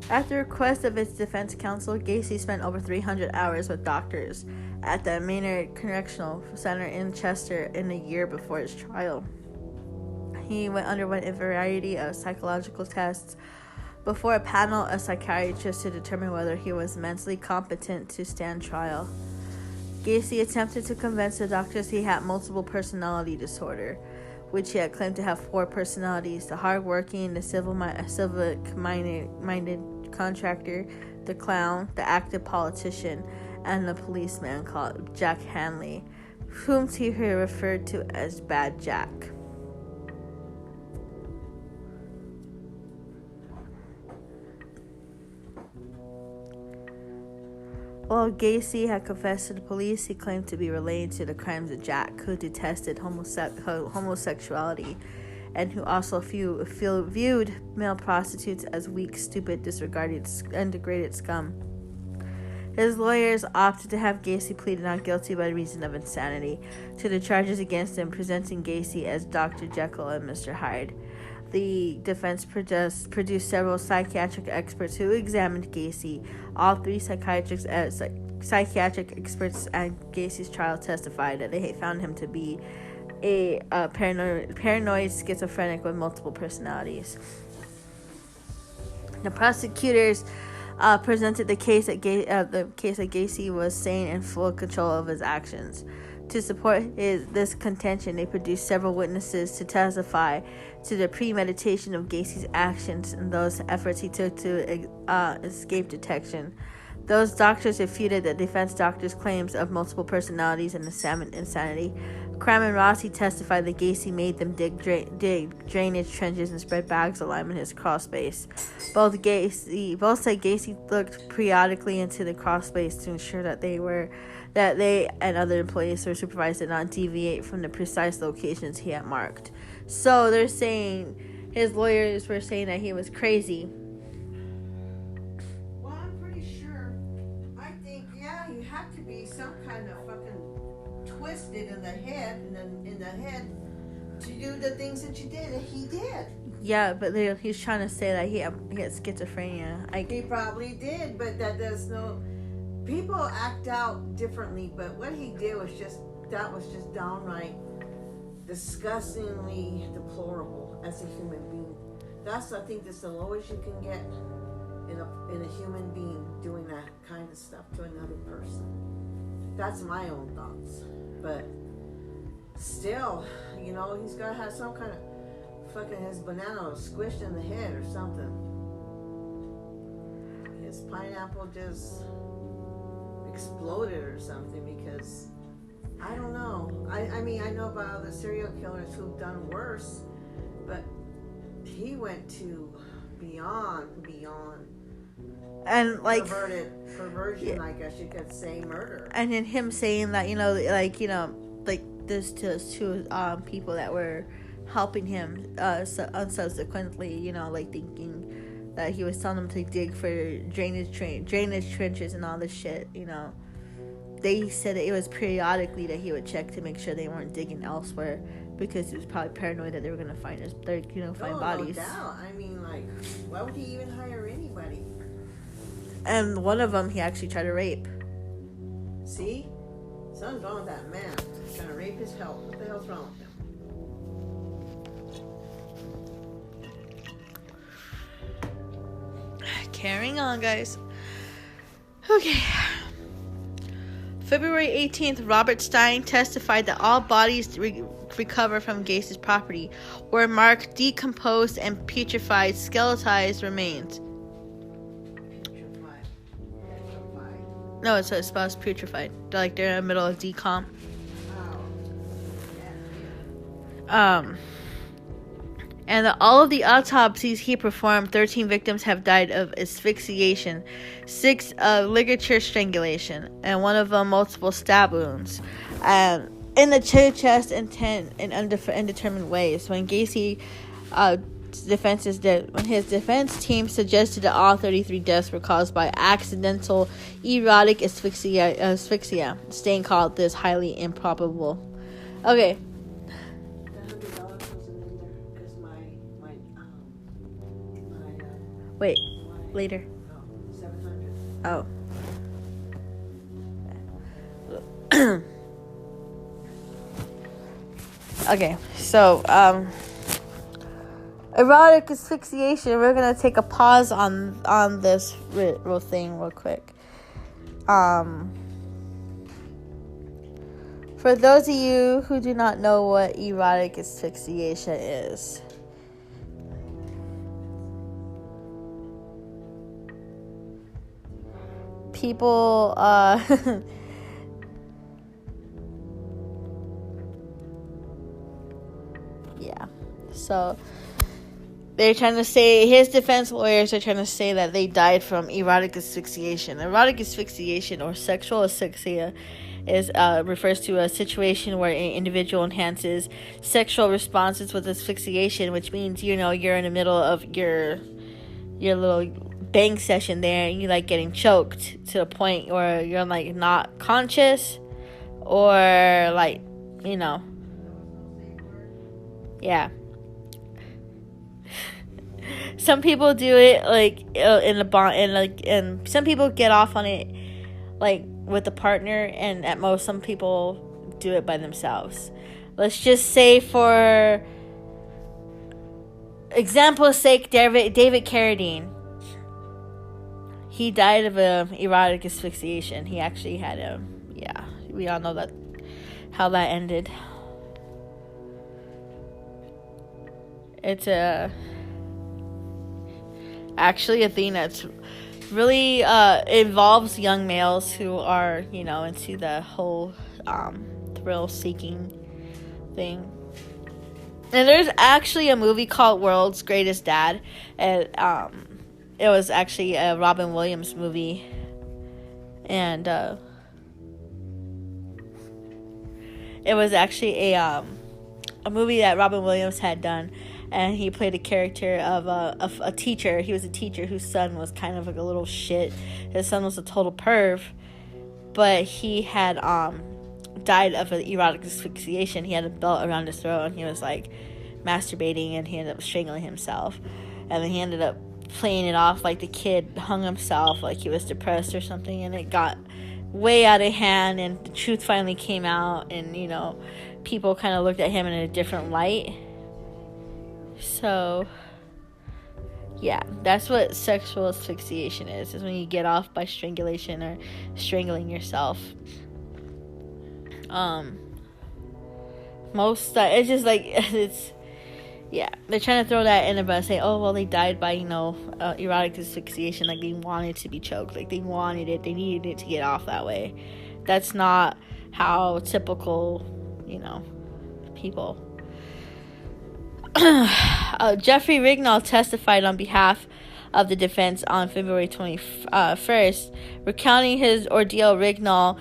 deserved. At the request of its defense counsel, Gacy spent over 300 hours with doctors at the Maynard Correctional Center in Chester in the year before his trial. He underwent a variety of psychological tests before a panel of psychiatrists to determine whether he was mentally competent to stand trial. Gacy attempted to convince the doctors he had multiple personality disorder, which he had claimed to have 4 personalities: the hardworking, the civic-minded contractor, the clown, the active politician, and the policeman called Jack Hanley, whom he referred to as Bad Jack. While Gacy had confessed to the police, he claimed to be related to the crimes of Jack, who detested homosexuality and who also viewed male prostitutes as weak, stupid, disregarded, and degraded scum. His lawyers opted to have Gacy plead not guilty by reason of insanity to the charges against him, presenting Gacy as Dr. Jekyll and Mr. Hyde. The defense produced several psychiatric experts who examined Gacy. All 3 psychiatric experts at Gacy's trial testified that they found him to be a paranoid schizophrenic with multiple personalities. The prosecutors presented the case that Gacy was sane and full control of his actions. To support this contention, they produced several witnesses to testify to the premeditation of Gacy's actions and those efforts he took to escape detection. Those doctors refuted the defense doctors' claims of multiple personalities and insanity. Cram and Rossi testified that Gacy made them dig drainage trenches and spread bags of lime in his crawl space. Both said Gacy looked periodically into the crawl space to ensure that they and other employees who were supervised did not deviate from the precise locations he had marked. So they're saying, his lawyers were saying that he was crazy. Well, I'm pretty sure. I think, yeah, you have to be some kind of fucking twisted in the head to do the things that you did, and he did. Yeah, but he's trying to say that he had schizophrenia. He probably did, but that does no. People act out differently, but what he did was just downright disgustingly deplorable as a human being. I think that's the lowest you can get in a human being, doing that kind of stuff to another person. That's my own thoughts. But still, he's got to have some kind of fucking his banana squished in the head or something. His pineapple just exploded or something, because I don't know. I mean, I know about other serial killers who've done worse, but he went to beyond and like perverted. Perversion, I guess you could say, murder. And then him saying that, like this to two people that were helping him subsequently, like thinking that he was telling them to dig for drainage trenches and all this shit. They said that it was periodically that he would check to make sure they weren't digging elsewhere, because he was probably paranoid that they were gonna find bodies. No doubt. I mean, like, why would he even hire anybody? And one of them he actually tried to rape. See? Something's wrong with that man. He's trying to rape his health. What the hell's wrong with him? Carrying on, guys. Okay. February 18th, Robert Stein testified that all bodies recovered from Gacy's property were marked decomposed and putrefied skeletized remains. No, it's supposed putrefied. Like they're in the middle of decomp. And all of the autopsies he performed, 13 victims have died of asphyxiation, 6 of ligature strangulation, and 1 of them multiple stab wounds. In the chest and 10 in undetermined ways. When Gacy when his defense team suggested that all 33 deaths were caused by accidental erotic asphyxia, Stein called this highly improbable. Okay. Wait, later. $700. Oh. Okay, so, erotic asphyxiation. We're gonna take a pause on this real thing real quick. For those of you who do not know what erotic asphyxiation is, people yeah, so they're trying to say, his defense lawyers are trying to say that they died from erotic asphyxiation. Erotic asphyxiation, or sexual asphyxia, refers to a situation where an individual enhances sexual responses with asphyxiation, which means, you're in the middle of your little bang session there, and you like getting choked to the point where you're like not conscious, or like, yeah. Some people do it like in a bond, and some people get off on it like with a partner, and at most some people do it by themselves. Let's just say, for example's sake, David Carradine. He died of erotic asphyxiation. He actually had we all know how that ended. It's actually a thing that's really involves young males who are, into the whole thrill-seeking thing. And there's actually a movie called World's Greatest Dad, and it was actually a Robin Williams movie, and it was actually a movie that Robin Williams had done, and he played a character of a teacher. He was a teacher whose son was kind of like a little shit. His son was a total perv, but he had died of an erotic asphyxiation. He had a belt around his throat, and he was like masturbating, and he ended up strangling himself, and then he ended up playing it off like the kid hung himself, like he was depressed or something, and it got way out of hand, and the truth finally came out, and people kind of looked at him in a different light. So yeah, that's what sexual asphyxiation is when you get off by strangulation or strangling yourself. It's just like yeah, they're trying to throw that in there, but say, oh, well, they died by, erotic asphyxiation, like they wanted to be choked, like they wanted it, they needed it to get off that way. That's not how typical, people. Jeffrey Rignall testified on behalf of the defense on February 21st. Recounting his ordeal, Rignall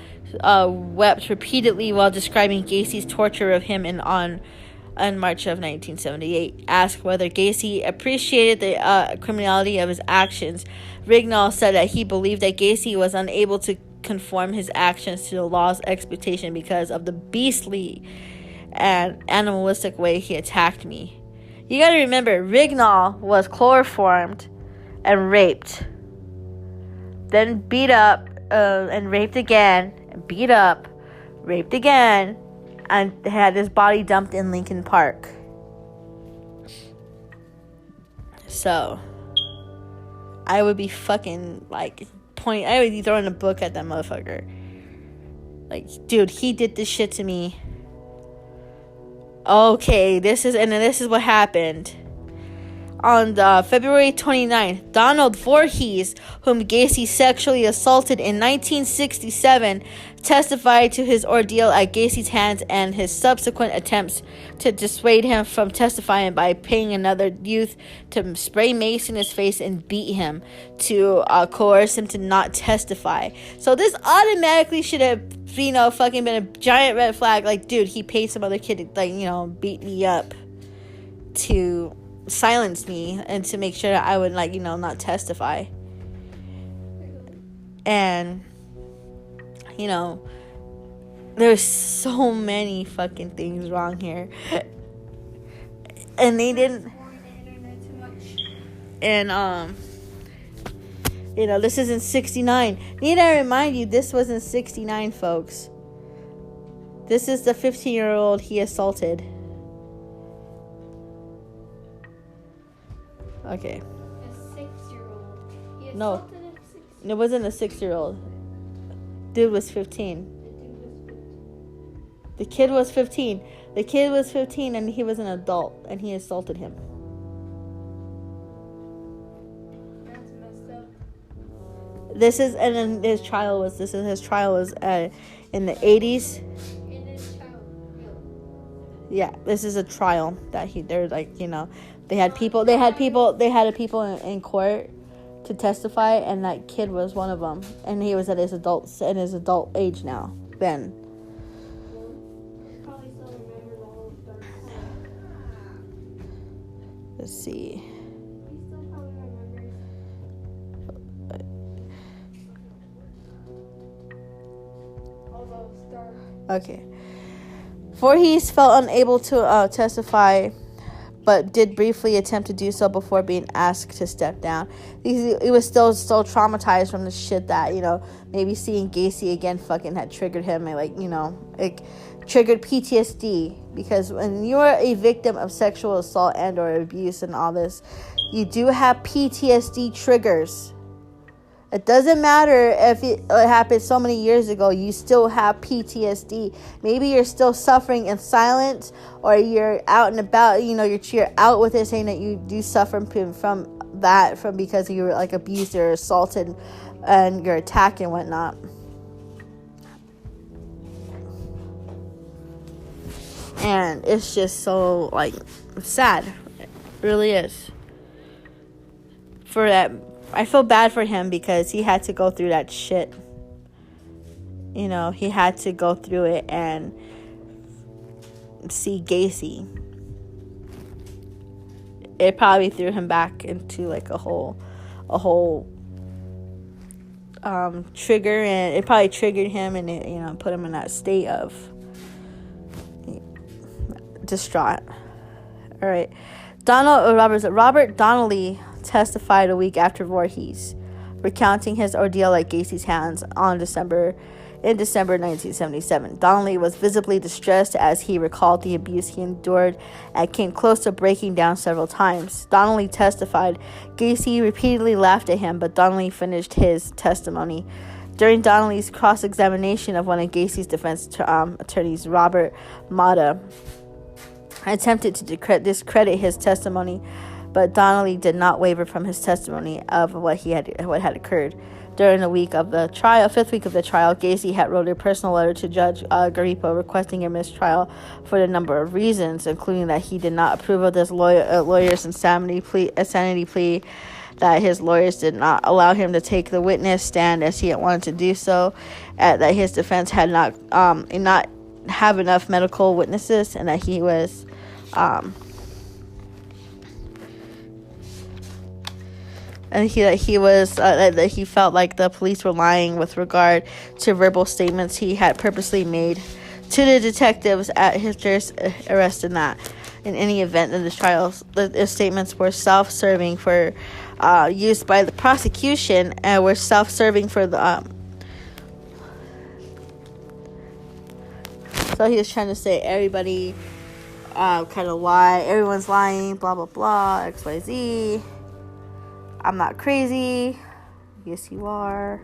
wept repeatedly while describing Gacy's torture of him in March of 1978. Asked whether Gacy appreciated the criminality of his actions, Rignall said that he believed that Gacy was unable to conform his actions to the law's expectation because of the beastly and animalistic way he attacked me. You gotta remember, Rignall was chloroformed and raped, then beat up and raped again, and beat up, raped again, and had his body dumped in Lincoln Park. So, I would be fucking, like, I would be throwing a book at that motherfucker. Like, dude, he did this shit to me. Okay, this is what happened. On February 29th, Donald Voorhees, whom Gacy sexually assaulted in 1967, testified to his ordeal at Gacy's hands and his subsequent attempts to dissuade him from testifying by paying another youth to spray mace in his face and beat him to coerce him to not testify. So this automatically should have, fucking been a giant red flag. Like, dude, he paid some other kid to, beat me up to silence me and to make sure that I would, not testify. And, there's so many fucking things wrong here. And they didn't. And, this is in 69. Need I remind you, this was in 69, folks. This is the 15-year-old he assaulted. Okay. A 6-year-old. He assaulted No. a 6-year-old. It wasn't a 6-year-old. Dude was 15. The kid was 15. The kid was 15 and he was an adult and he assaulted him. That's messed up. And then his trial was in the 80s. In his child. Yeah, this is a trial that they had people in court to testify, and that kid was one of them, and he was at his adult age now then. Probably still remembers all of the Let's see. He still probably remembers. All those dark. Okay. Voorhees felt unable to testify, but did briefly attempt to do so before being asked to step down. He was still so traumatized from the shit that, maybe seeing Gacy again fucking had triggered him. It triggered PTSD. Because when you are a victim of sexual assault and or abuse and all this, you do have PTSD triggers. It doesn't matter if it happened so many years ago, you still have PTSD. Maybe you're still suffering in silence, or you're out and about, you're out with it, saying that you do suffer from because you were abused or assaulted and you're attacked and whatnot. And it's just so sad. It really is. For that, I feel bad for him because he had to go through that shit. He had to go through it and see Gacy. It probably threw him back into a whole trigger, and it probably triggered him, and it put him in that state of distraught. All right. Robert Donnelly testified a week after Voorhees, recounting his ordeal at Gacy's hands in December 1977. Donnelly was visibly distressed as he recalled the abuse he endured and came close to breaking down several times. Donnelly testified Gacy repeatedly laughed at him, but Donnelly finished his testimony. During Donnelly's cross-examination of one of Gacy's defense attorneys, Robert Mata attempted to discredit his testimony, but Donnelly did not waver from his testimony of what had occurred. During the fifth week of the trial, Gacy had wrote a personal letter to Judge Garripo requesting a mistrial for a number of reasons, including that he did not approve of this lawyer's insanity plea, that his lawyers did not allow him to take the witness stand as he had wanted to do so, that his defense had not have enough medical witnesses, and that he was that he felt like the police were lying with regard to verbal statements he had purposely made to the detectives at his arrest, and that in any event in the trials, the statements were self-serving for use by the prosecution, and were self-serving for the so he was trying to say everybody kind of lie, everyone's lying, blah blah blah, XYZ. I'm not crazy. Yes, you are.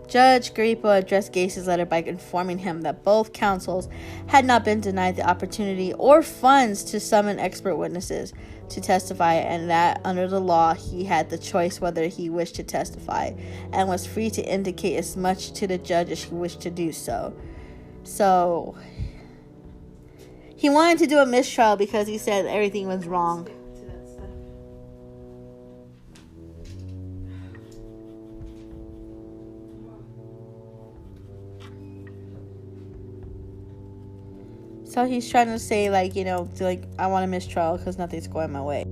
Judge Griepo addressed Gacy's letter by informing him that both counsels had not been denied the opportunity or funds to summon expert witnesses to testify, and that under the law he had the choice whether he wished to testify, and was free to indicate as much to the judge as he wished to do so. So he wanted to do a mistrial because he said everything was wrong. So he's trying to say, like, you know, like, I want a mistrial because nothing's going my way.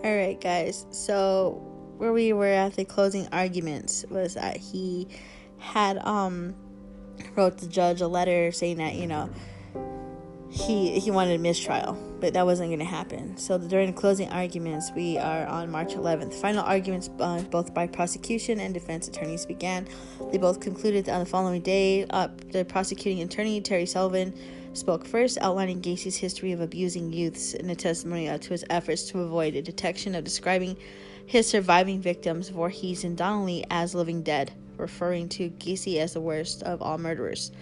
Alright, guys, so where we were at the closing arguments was that he had wrote the judge a letter saying that, you know, he wanted a mistrial, but that wasn't going to happen. So during the closing arguments, we are on March 11th. Final arguments both by prosecution and defense attorneys began. They both concluded on the following day. The prosecuting attorney, Terry Sullivan, spoke first, outlining Gacy's history of abusing youths in a testimony to his efforts to avoid a detection of describing his surviving victims, Voorhees and Donnelly, as living dead, referring to Gacy as the worst of all murderers.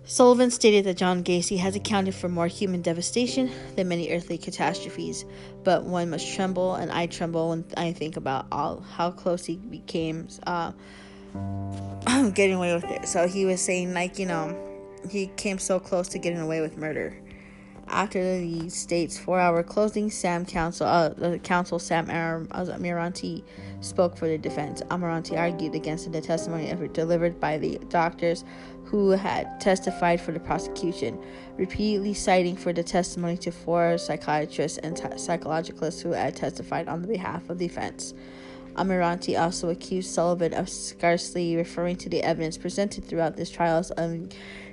Sullivan stated that John Gacy has accounted for more human devastation than many earthly catastrophes, but one must tremble, and I tremble when I think about how close he became getting away with it. So he was saying, like, you know, he came so close to getting away with murder. After the state's 4-hour closing, counsel Sam Amiranti spoke for the defense. Amiranti argued against the testimony delivered by the doctors who had testified for the prosecution, repeatedly citing for the testimony to 4 psychiatrists and psychologists who had testified on the behalf of the defense. Amiranti also accused Sullivan of scarcely referring to the evidence presented throughout this trial of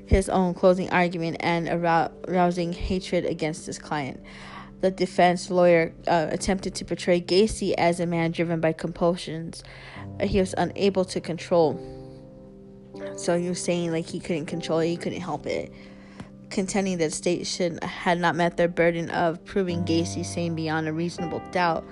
his own closing argument and arousing hatred against his client. The defense lawyer attempted to portray Gacy as a man driven by compulsions he was unable to control. So he was saying, like, he couldn't control it, he couldn't help it, contending that the state had not met their burden of proving Gacy's saying beyond a reasonable doubt.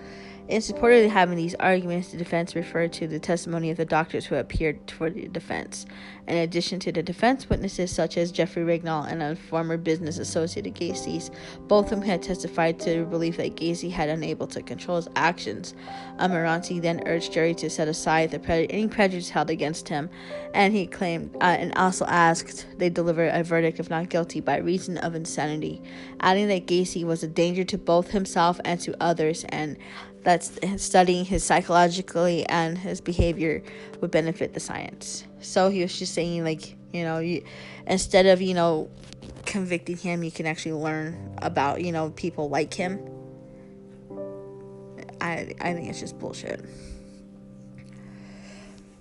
In support of having these arguments, the defense referred to the testimony of the doctors who appeared for the defense, in addition to the defense witnesses such as Jeffrey Rignall and a former business associate of Gacy's, both of whom had testified to the belief that Gacy had unable to control his actions. Amiranti then urged jury to set aside any prejudice held against him, and he claimed and also asked they deliver a verdict of not guilty by reason of insanity, adding that Gacy was a danger to both himself and to others, and that studying his psychologically and his behavior would benefit the science. So he was just saying, like, you know, instead of, you know, convicting him, you can actually learn about, you know, people like him. I think it's just bullshit.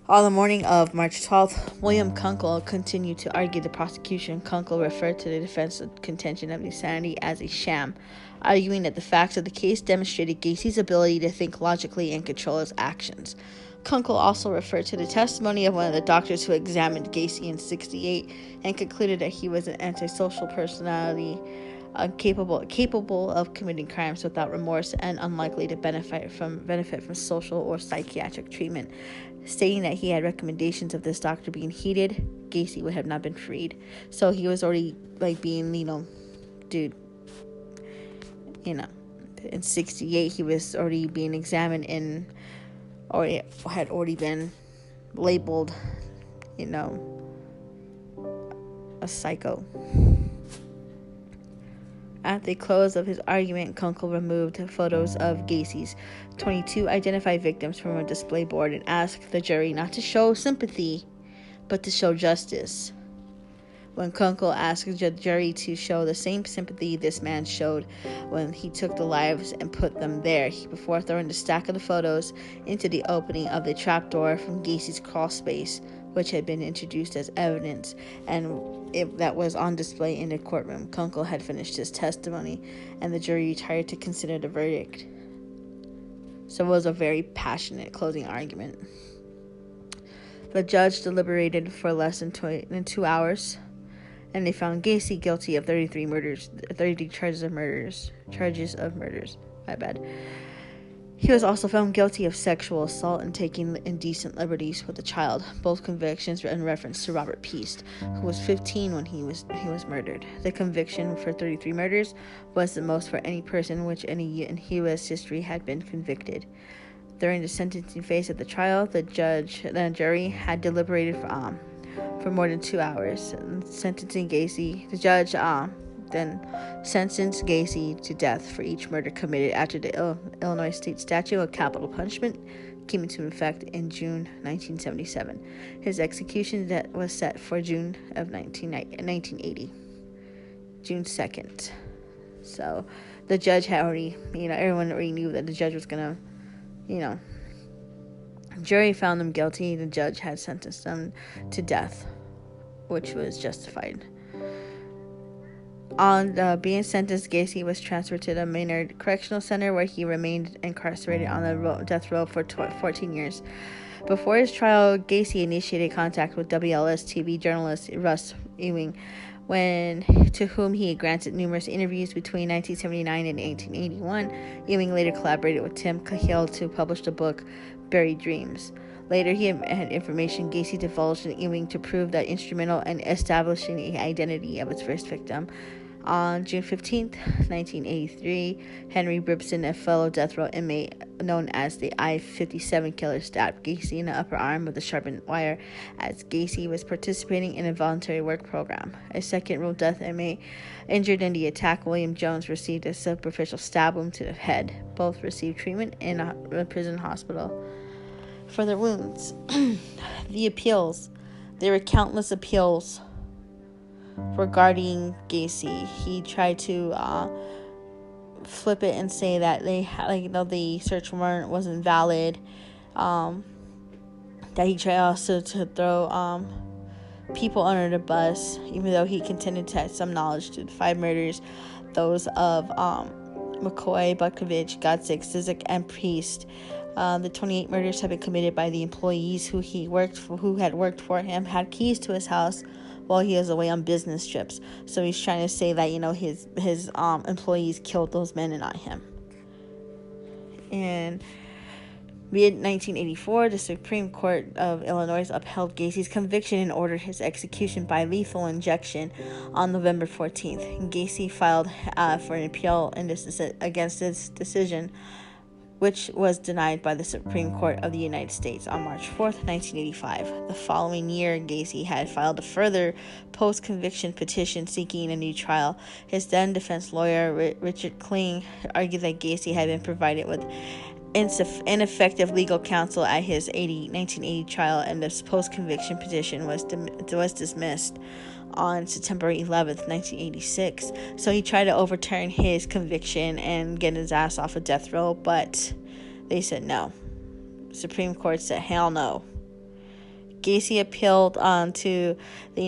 On the morning of March 12th, William Kunkel continued to argue the prosecution. Kunkel referred to the defense's contention of insanity as a sham, arguing that the facts of the case demonstrated Gacy's ability to think logically and control his actions. Kunkel also referred to the testimony of one of the doctors who examined Gacy in '68 and concluded that he was an antisocial personality, capable of committing crimes without remorse and unlikely to benefit from social or psychiatric treatment. stating that he had recommendations of this doctor being heeded, Gacy would have not been freed. So he was already being, dude, in 68 he was already being examined and already had already been labeled, a psycho. At the close of his argument, Kunkel removed photos of Gacy's 22 identified victims from a display board and asked the jury not to show sympathy, but to show justice. When Kunkel asked the jury to show the same sympathy this man showed when he took the lives and put them there, before throwing the stack of the photos into the opening of the trapdoor from Gacy's crawl space, which had been introduced as evidence and that was on display in the courtroom. Kunkel had finished his testimony, and the jury retired to consider the verdict. So it was a very passionate closing argument. The judge deliberated for less than 2 hours, and they found Gacy guilty of 33 charges of murders. My bad. He was also found guilty of sexual assault and taking indecent liberties with a child. Both convictions were in reference to Robert Peast, who was 15 when he was murdered. The conviction for 33 murders was the most for any person which any in U.S. history had been convicted. During the sentencing phase of the trial, the jury had deliberated for more than 2 hours. Sentencing Gacy, the judge then sentenced Gacy to death for each murder committed after the Illinois state statute of capital punishment came into effect in June 1977. His execution was set for June of 1980, June 2nd. So the judge had already, everyone already knew that the judge was gonna, jury found them guilty. The judge had sentenced them to death, which was justified. On being sentenced, Gacy was transferred to the Maynard Correctional Center, where he remained incarcerated on the death row for 14 years. Before his trial, Gacy initiated contact with WLS TV journalist Russ Ewing, to whom he had granted numerous interviews between 1979 and 1881. Ewing later collaborated with Tim Cahill to publish the book Buried Dreams. Later, he had information Gacy divulged to Ewing to prove that instrumental in establishing the identity of its first victim. On June 15th, 1983, Henry Bribson, a fellow death row inmate known as the I-57 killer, stabbed Gacy in the upper arm with a sharpened wire as Gacy was participating in a voluntary work program. A second row death inmate injured in the attack, William Jones, received a superficial stab wound to the head. Both received treatment in a prison hospital for their wounds. The appeals. There were countless appeals regarding Gacy. He tried to flip it and say that the search warrant wasn't valid. That he tried also to throw people under the bus, even though he contended to have some knowledge to the 5 murders, those of McCoy, Butkovich, Godzik, Zizek, and Priest. The 28 murders had been committed by the employees who had worked for him, had keys to his house while he was away on business trips. So he's trying to say that, his employees killed those men and not him. In mid-1984, the Supreme Court of Illinois upheld Gacy's conviction and ordered his execution by lethal injection on November 14th. Gacy filed for an appeal against this decision, which was denied by the Supreme Court of the United States on March 4th, 1985. The following year, Gacy had filed a further post-conviction petition seeking a new trial. His then-defense lawyer, Richard Kling, argued that Gacy had been provided with ineffective legal counsel at his 1980 trial, and this post-conviction petition was dismissed on September 11th, 1986. So he tried to overturn his conviction and get his ass off of death row, but they said no. Supreme Court said hell no. Gacy appealed to the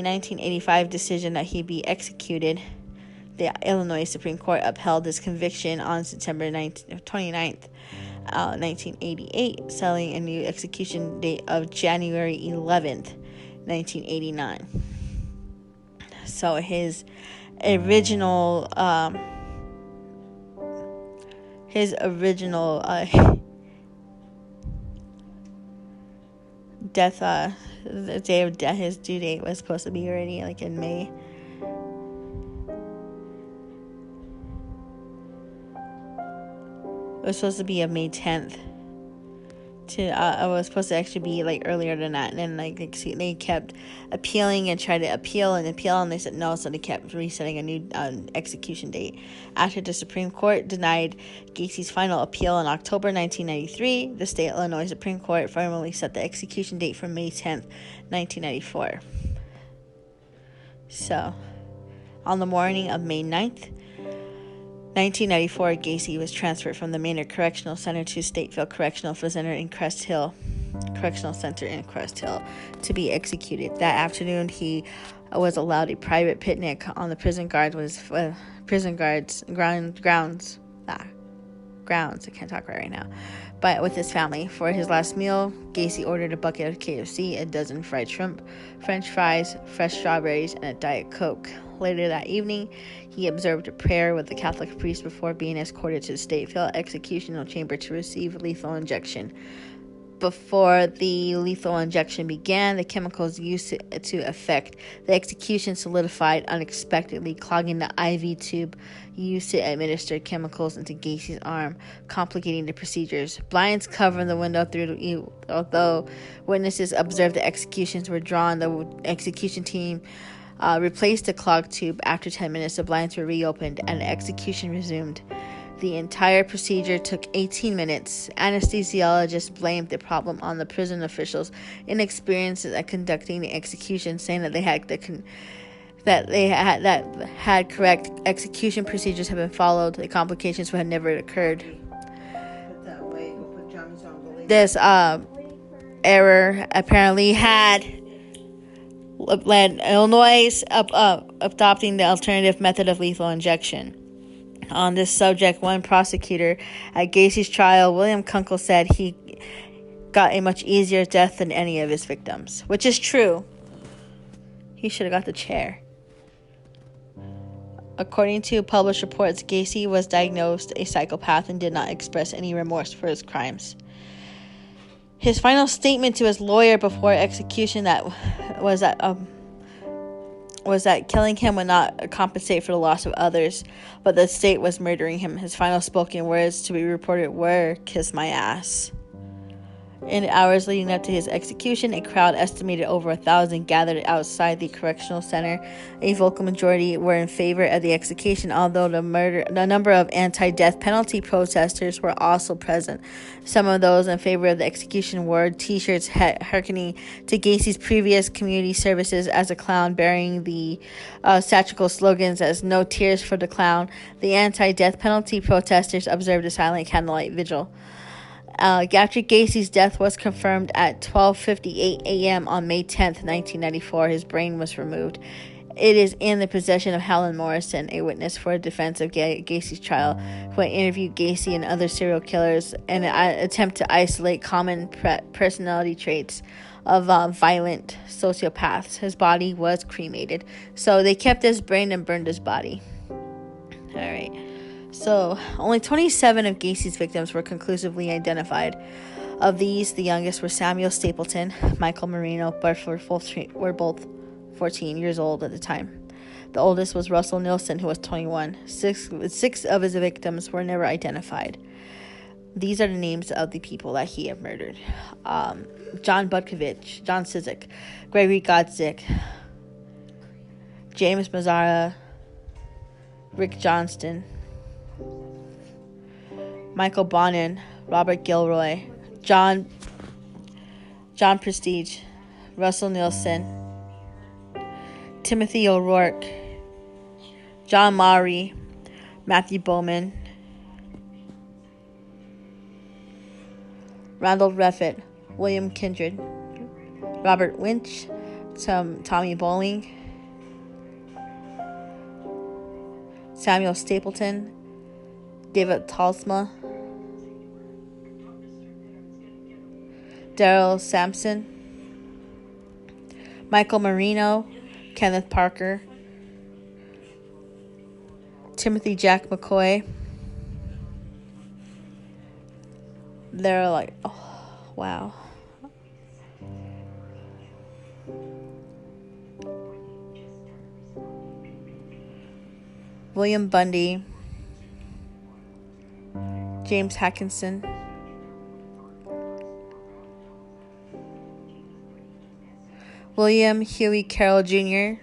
1985 decision that he be executed. The Illinois Supreme Court upheld his conviction on September 29th, 1988, setting a new execution date of January 11th, 1989. So his original death, the day of death, his due date was supposed to be already like in May. It was supposed to be on May 10th. It was supposed to actually be like earlier than that, and then like they kept appealing and tried to appeal, and they said no, so they kept resetting a new execution date. After the Supreme Court denied Gacy's final appeal in October 1993, the state Illinois Supreme Court formally set the execution date for May 10th, 1994. So, on the morning of May 9th, 1994, Gacy was transferred from the Maynard Correctional Center to Stateville Correctional Center in Crest Hill to be executed. That afternoon, he was allowed a private picnic on the prison grounds. I can't talk right now. But with his family. For his last meal, Gacy ordered a bucket of KFC, a dozen fried shrimp, French fries, fresh strawberries, and a Diet Coke. Later that evening, he observed a prayer with the Catholic priest before being escorted to the Stateville executional chamber to receive lethal injection. Before the lethal injection began, the chemicals used to effect the execution solidified unexpectedly, clogging the IV tube used to administer chemicals into Gacy's arm, complicating the procedures. Blinds covered the window although witnesses observed the executions were drawn. The execution team replaced the clogged tube. After 10 minutes, the blinds were reopened and the execution resumed. The entire procedure took 18 minutes. Anesthesiologists blamed the problem on the prison officials' inexperience at conducting the execution, saying that had correct execution procedures have been followed, the complications would have never occurred. This error apparently had led Illinois adopting the alternative method of lethal injection. On this subject, one prosecutor at Gacy's trial, William Kunkel, said he got a much easier death than any of his victims, which is true. He should have got the chair. According to published reports, Gacy was diagnosed a psychopath and did not express any remorse for his crimes. His final statement to his lawyer before execution was that killing him would not compensate for the loss of others, but the state was murdering him. His final spoken words to be reported were, "Kiss my ass." In the hours leading up to his execution, a crowd estimated over 1,000 gathered outside the correctional center. A vocal majority were in favor of the execution, although the number of anti-death penalty protesters were also present. Some of those in favor of the execution wore T-shirts hearkening to Gacy's previous community services as a clown, bearing the satirical slogans as "No tears for the clown." The anti-death penalty protesters observed a silent candlelight vigil. After Gacy's death was confirmed at 12:58 a.m. on May 10th, 1994, his brain was removed. It is in the possession of Helen Morrison, a witness for the defense of Gacy's trial, who interviewed Gacy and other serial killers in an attempt to isolate common personality traits of violent sociopaths. His body was cremated, so they kept his brain and burned his body. All right. So, only 27 of Gacy's victims were conclusively identified. Of these, the youngest were Samuel Stapleton, Michael Marino, both were both 14 years old at the time. The oldest was Russell Nilsen, who was 21. Six of his victims were never identified. These are the names of the people that he had murdered. John Budkovich, John Cizik, Gregory Godzik, James Mazzara, Rick Johnston, Michael Bonin, Robert Gilroy, John Prestige, Russell Nielsen, Timothy O'Rourke, John Maury, Matthew Bowman, Randall Reffitt, William Kindred, Robert Winch, Tommy Bowling, Samuel Stapleton, David Talsma, Daryl Sampson, Michael Marino, Kenneth Parker, Timothy Jack McCoy. They're like, oh, wow. William Bundy, James Hackinson, William Huey Carroll Jr.,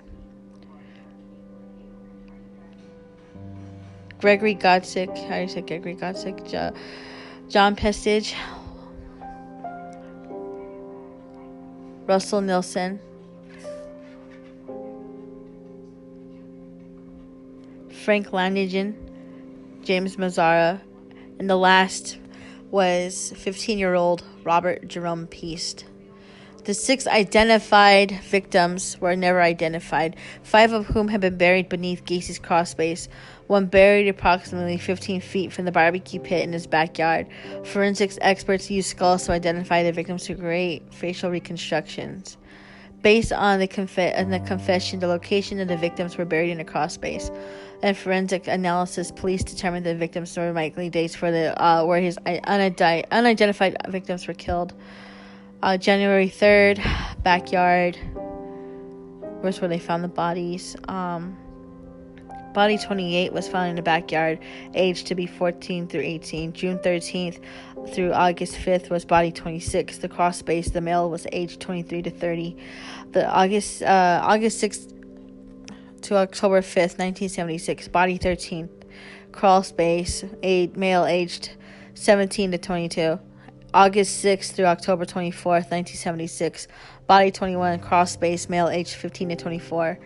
Gregory Godsick, how do you say Gregory Godsick? John Pestage, Russell Nilsson, Frank Landigan, James Mazzara, and the last was 15-year-old Robert Jerome Peast. The 6 identified victims were never identified, 5 of whom had been buried beneath Gacy's crawlspace, one buried approximately 15 feet from the barbecue pit in his backyard. Forensics experts used skulls to identify the victims to create facial reconstructions. Based on the confession, the location of the victims were buried in a crawlspace. And forensic analysis, police determined the victims were likely dates for the where his unidentified victims were killed. January 3rd, backyard. Where's where they found the bodies? Body 28 was found in the backyard, aged to be 14 through 18. June 13th through August 5th was body 26. The cross space, the male was aged 23 to 30. The August 6th to October 5th, 1976, body 13. Crawl space, male aged 17 to 22. August 6th through October 24th, 1976, body 21, crawl space, male aged 15 to 24.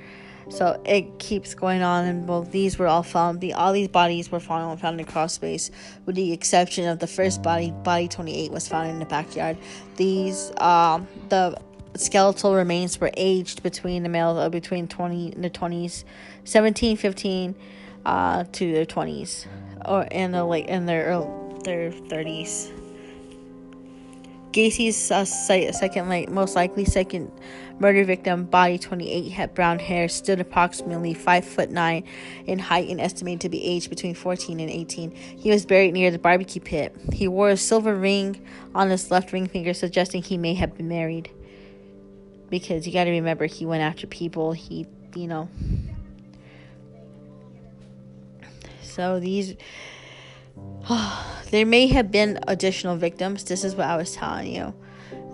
So it keeps going on, and these were all found. All these bodies were found in crawl space, with the exception of the first body 28 was found in the backyard. These the skeletal remains were aged between the males between 20 in the 20s, 17, 15 to their 20s, or in their 30s. Gacy's most likely second murder victim, body 28, had brown hair, stood approximately 5'9" in height, and estimated to be aged between 14 and 18. He was buried near the barbecue pit. He wore a silver ring on his left ring finger, suggesting he may have been married. Because you got to remember, he went after people. So these. There may have been additional victims. This is what I was telling you,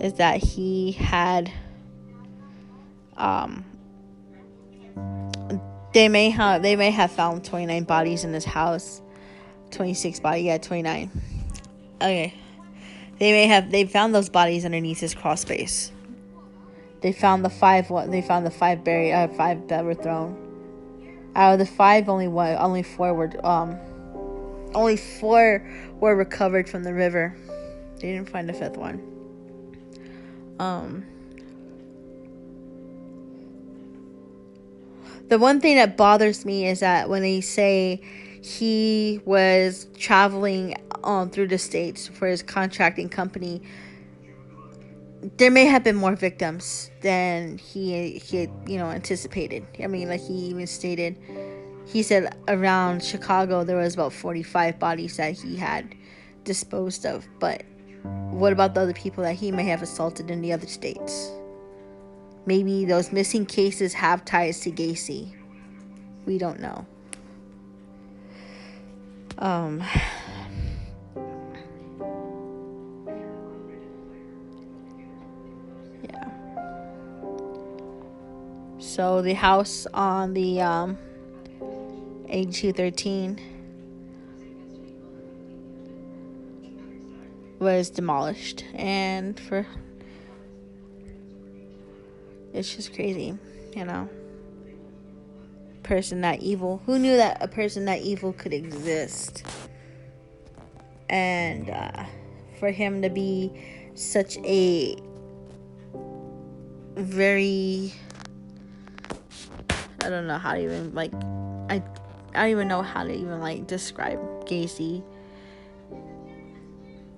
is that he had they may have found 29 bodies in his house. 26 bodies, 29. Okay. They found those bodies underneath his crawl space. They found the 5 buried, 5 that were thrown. Out of the 5, only 4 were recovered from the river. They didn't find the 5th one. The one thing that bothers me is that when they say he was traveling through the states for his contracting company, there may have been more victims than he anticipated. I mean, like he even stated. He said around Chicago there was about 45 bodies that he had disposed of. But what about the other people that he may have assaulted in the other states? Maybe those missing cases have ties to Gacy. We don't know. Yeah. So the house on the A213 was demolished, and it's just crazy, person that evil. Who knew that a person that evil could exist? And for him to be such a very, I don't know how to even I don't even know how to even describe Gacy.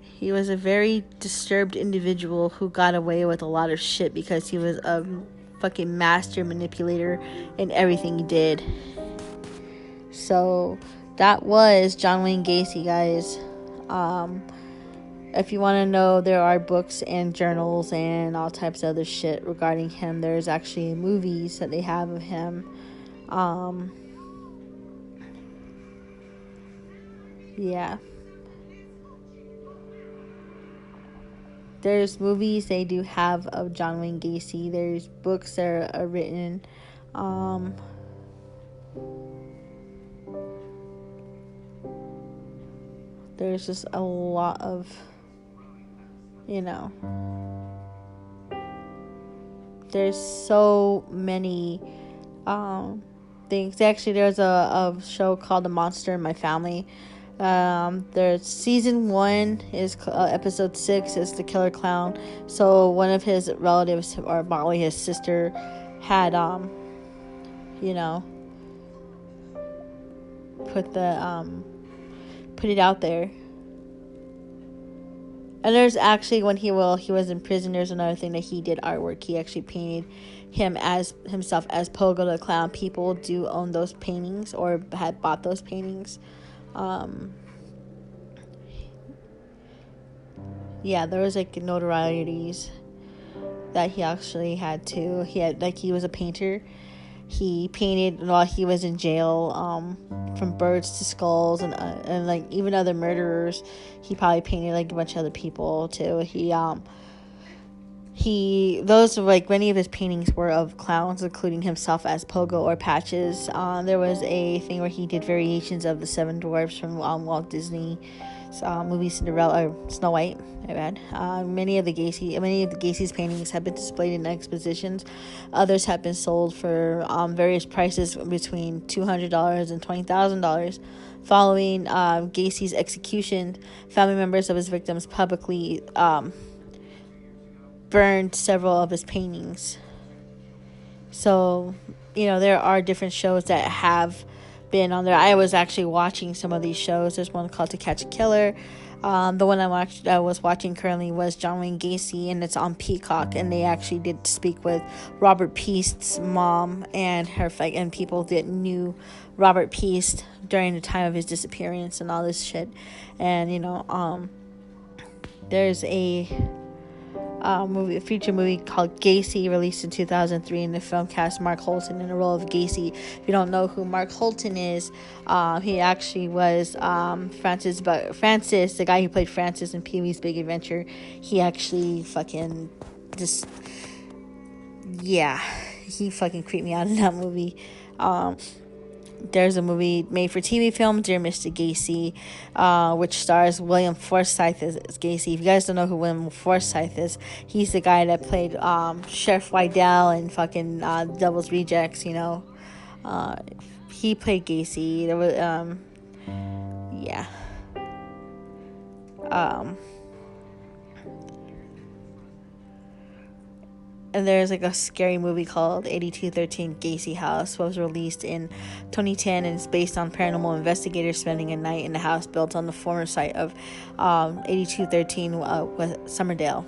He was a very disturbed individual who got away with a lot of shit because he was a fucking master manipulator in everything he did. So that was John Wayne Gacy, guys. If you want to know, there are books and journals and all types of other shit regarding him. There's actually movies that they have of him. Yeah. There's movies they do have of John Wayne Gacy. There's books that are written. There's just a lot of, there's so many things. Actually, there's a show called The Monster in My Family. There's season 1 is episode 6 is the killer clown. So one of his relatives, or probably his sister, had put it out there. And there's actually, when he was in prison, there's another thing that he did artwork. He actually painted himself as Pogo the Clown. People do own those paintings or had bought those paintings. Yeah, there was like notorieties that he actually had too. He was a painter. He painted while he was in jail, from birds to skulls and like even other murderers. He probably painted like a bunch of other people too. Those like many of his paintings were of clowns, including himself as Pogo or Patches. There was a thing where he did variations of the Seven Dwarfs from Walt Disney movie Cinderella or Snow White. My bad. Many of the Gacy's paintings have been displayed in expositions. Others have been sold for various prices between $200 and $20,000. Following Gacy's execution, family members of his victims publicly burned several of his paintings. So, there are different shows that have been on there. I was actually watching some of these shows. There's one called To Catch a Killer. The one I was watching currently was John Wayne Gacy, and it's on Peacock. And they actually did speak with Robert Peast's mom and her, and people that knew Robert Peast during the time of his disappearance and all this shit. And there's a feature movie called Gacy, released in 2003, and the film cast Mark Holton in the role of Gacy. If you don't know who Mark Holton is, he actually was Francis, the guy who played Francis in Pee-wee's Big Adventure. He actually he fucking creeped me out in that movie. There's a movie made for TV film, Dear Mr. Gacy, which stars William Forsythe as Gacy. If you guys don't know who William Forsythe is, he's the guy that played Sheriff Wydell in fucking Devil's Rejects. He played Gacy. There was and there's like a scary movie called 8213 Gacy House, was released in 2010, and it's based on paranormal investigators spending a night in a house built on the former site of 8213 with Summerdale.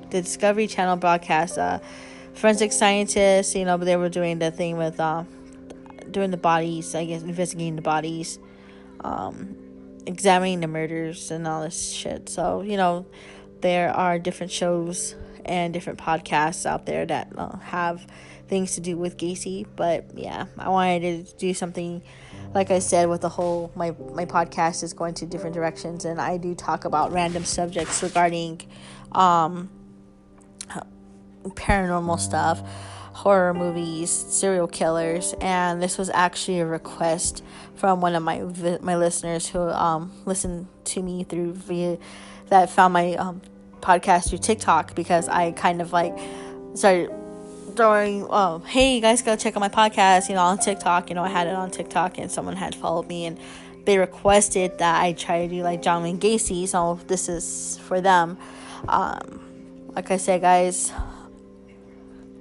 The Discovery Channel broadcast forensic scientists, they were doing the thing with doing the bodies, I guess, investigating the bodies, examining the murders and all this shit. So, there are different shows and different podcasts out there that have things to do with Gacy. But yeah, I wanted to do something, like I said, with the whole my podcast is going to different directions, and I do talk about random subjects regarding paranormal stuff, horror movies, serial killers. And this was actually a request from one of my listeners who listened to me that found my podcast through TikTok, because I kind of like started throwing, hey, you guys gotta check out my podcast, on TikTok. I had it on TikTok, and someone had followed me, and they requested that I try to do like John Wayne Gacy, so this is for them. Like I said, guys,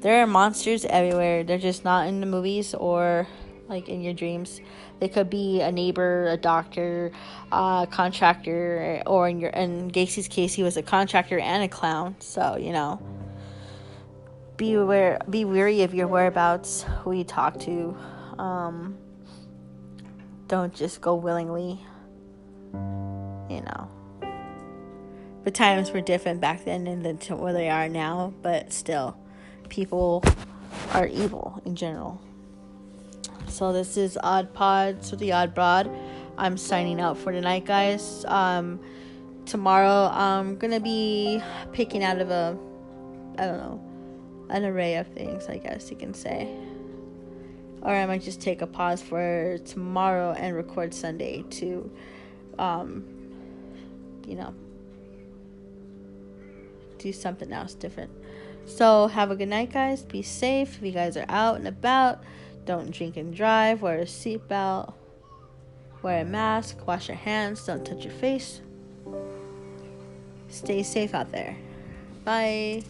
there are monsters everywhere. They're just not in the movies or like in your dreams. They could be a neighbor, a doctor, a contractor, or in Gacy's case, he was a contractor and a clown. So, be wary of your whereabouts, who you talk to. Don't just go willingly. The times were different back then than where they are now, but still, people are evil in general. So this is Odd Pods with the Odd Broad. I'm signing out for tonight, guys. Tomorrow I'm gonna be picking out of an array of things, I guess you can say. Or I might just take a pause for tomorrow and record Sunday to, do something else different. So have a good night, guys. Be safe. If you guys are out and about, don't drink and drive. Wear a seatbelt. Wear a mask. Wash your hands. Don't touch your face. Stay safe out there. Bye.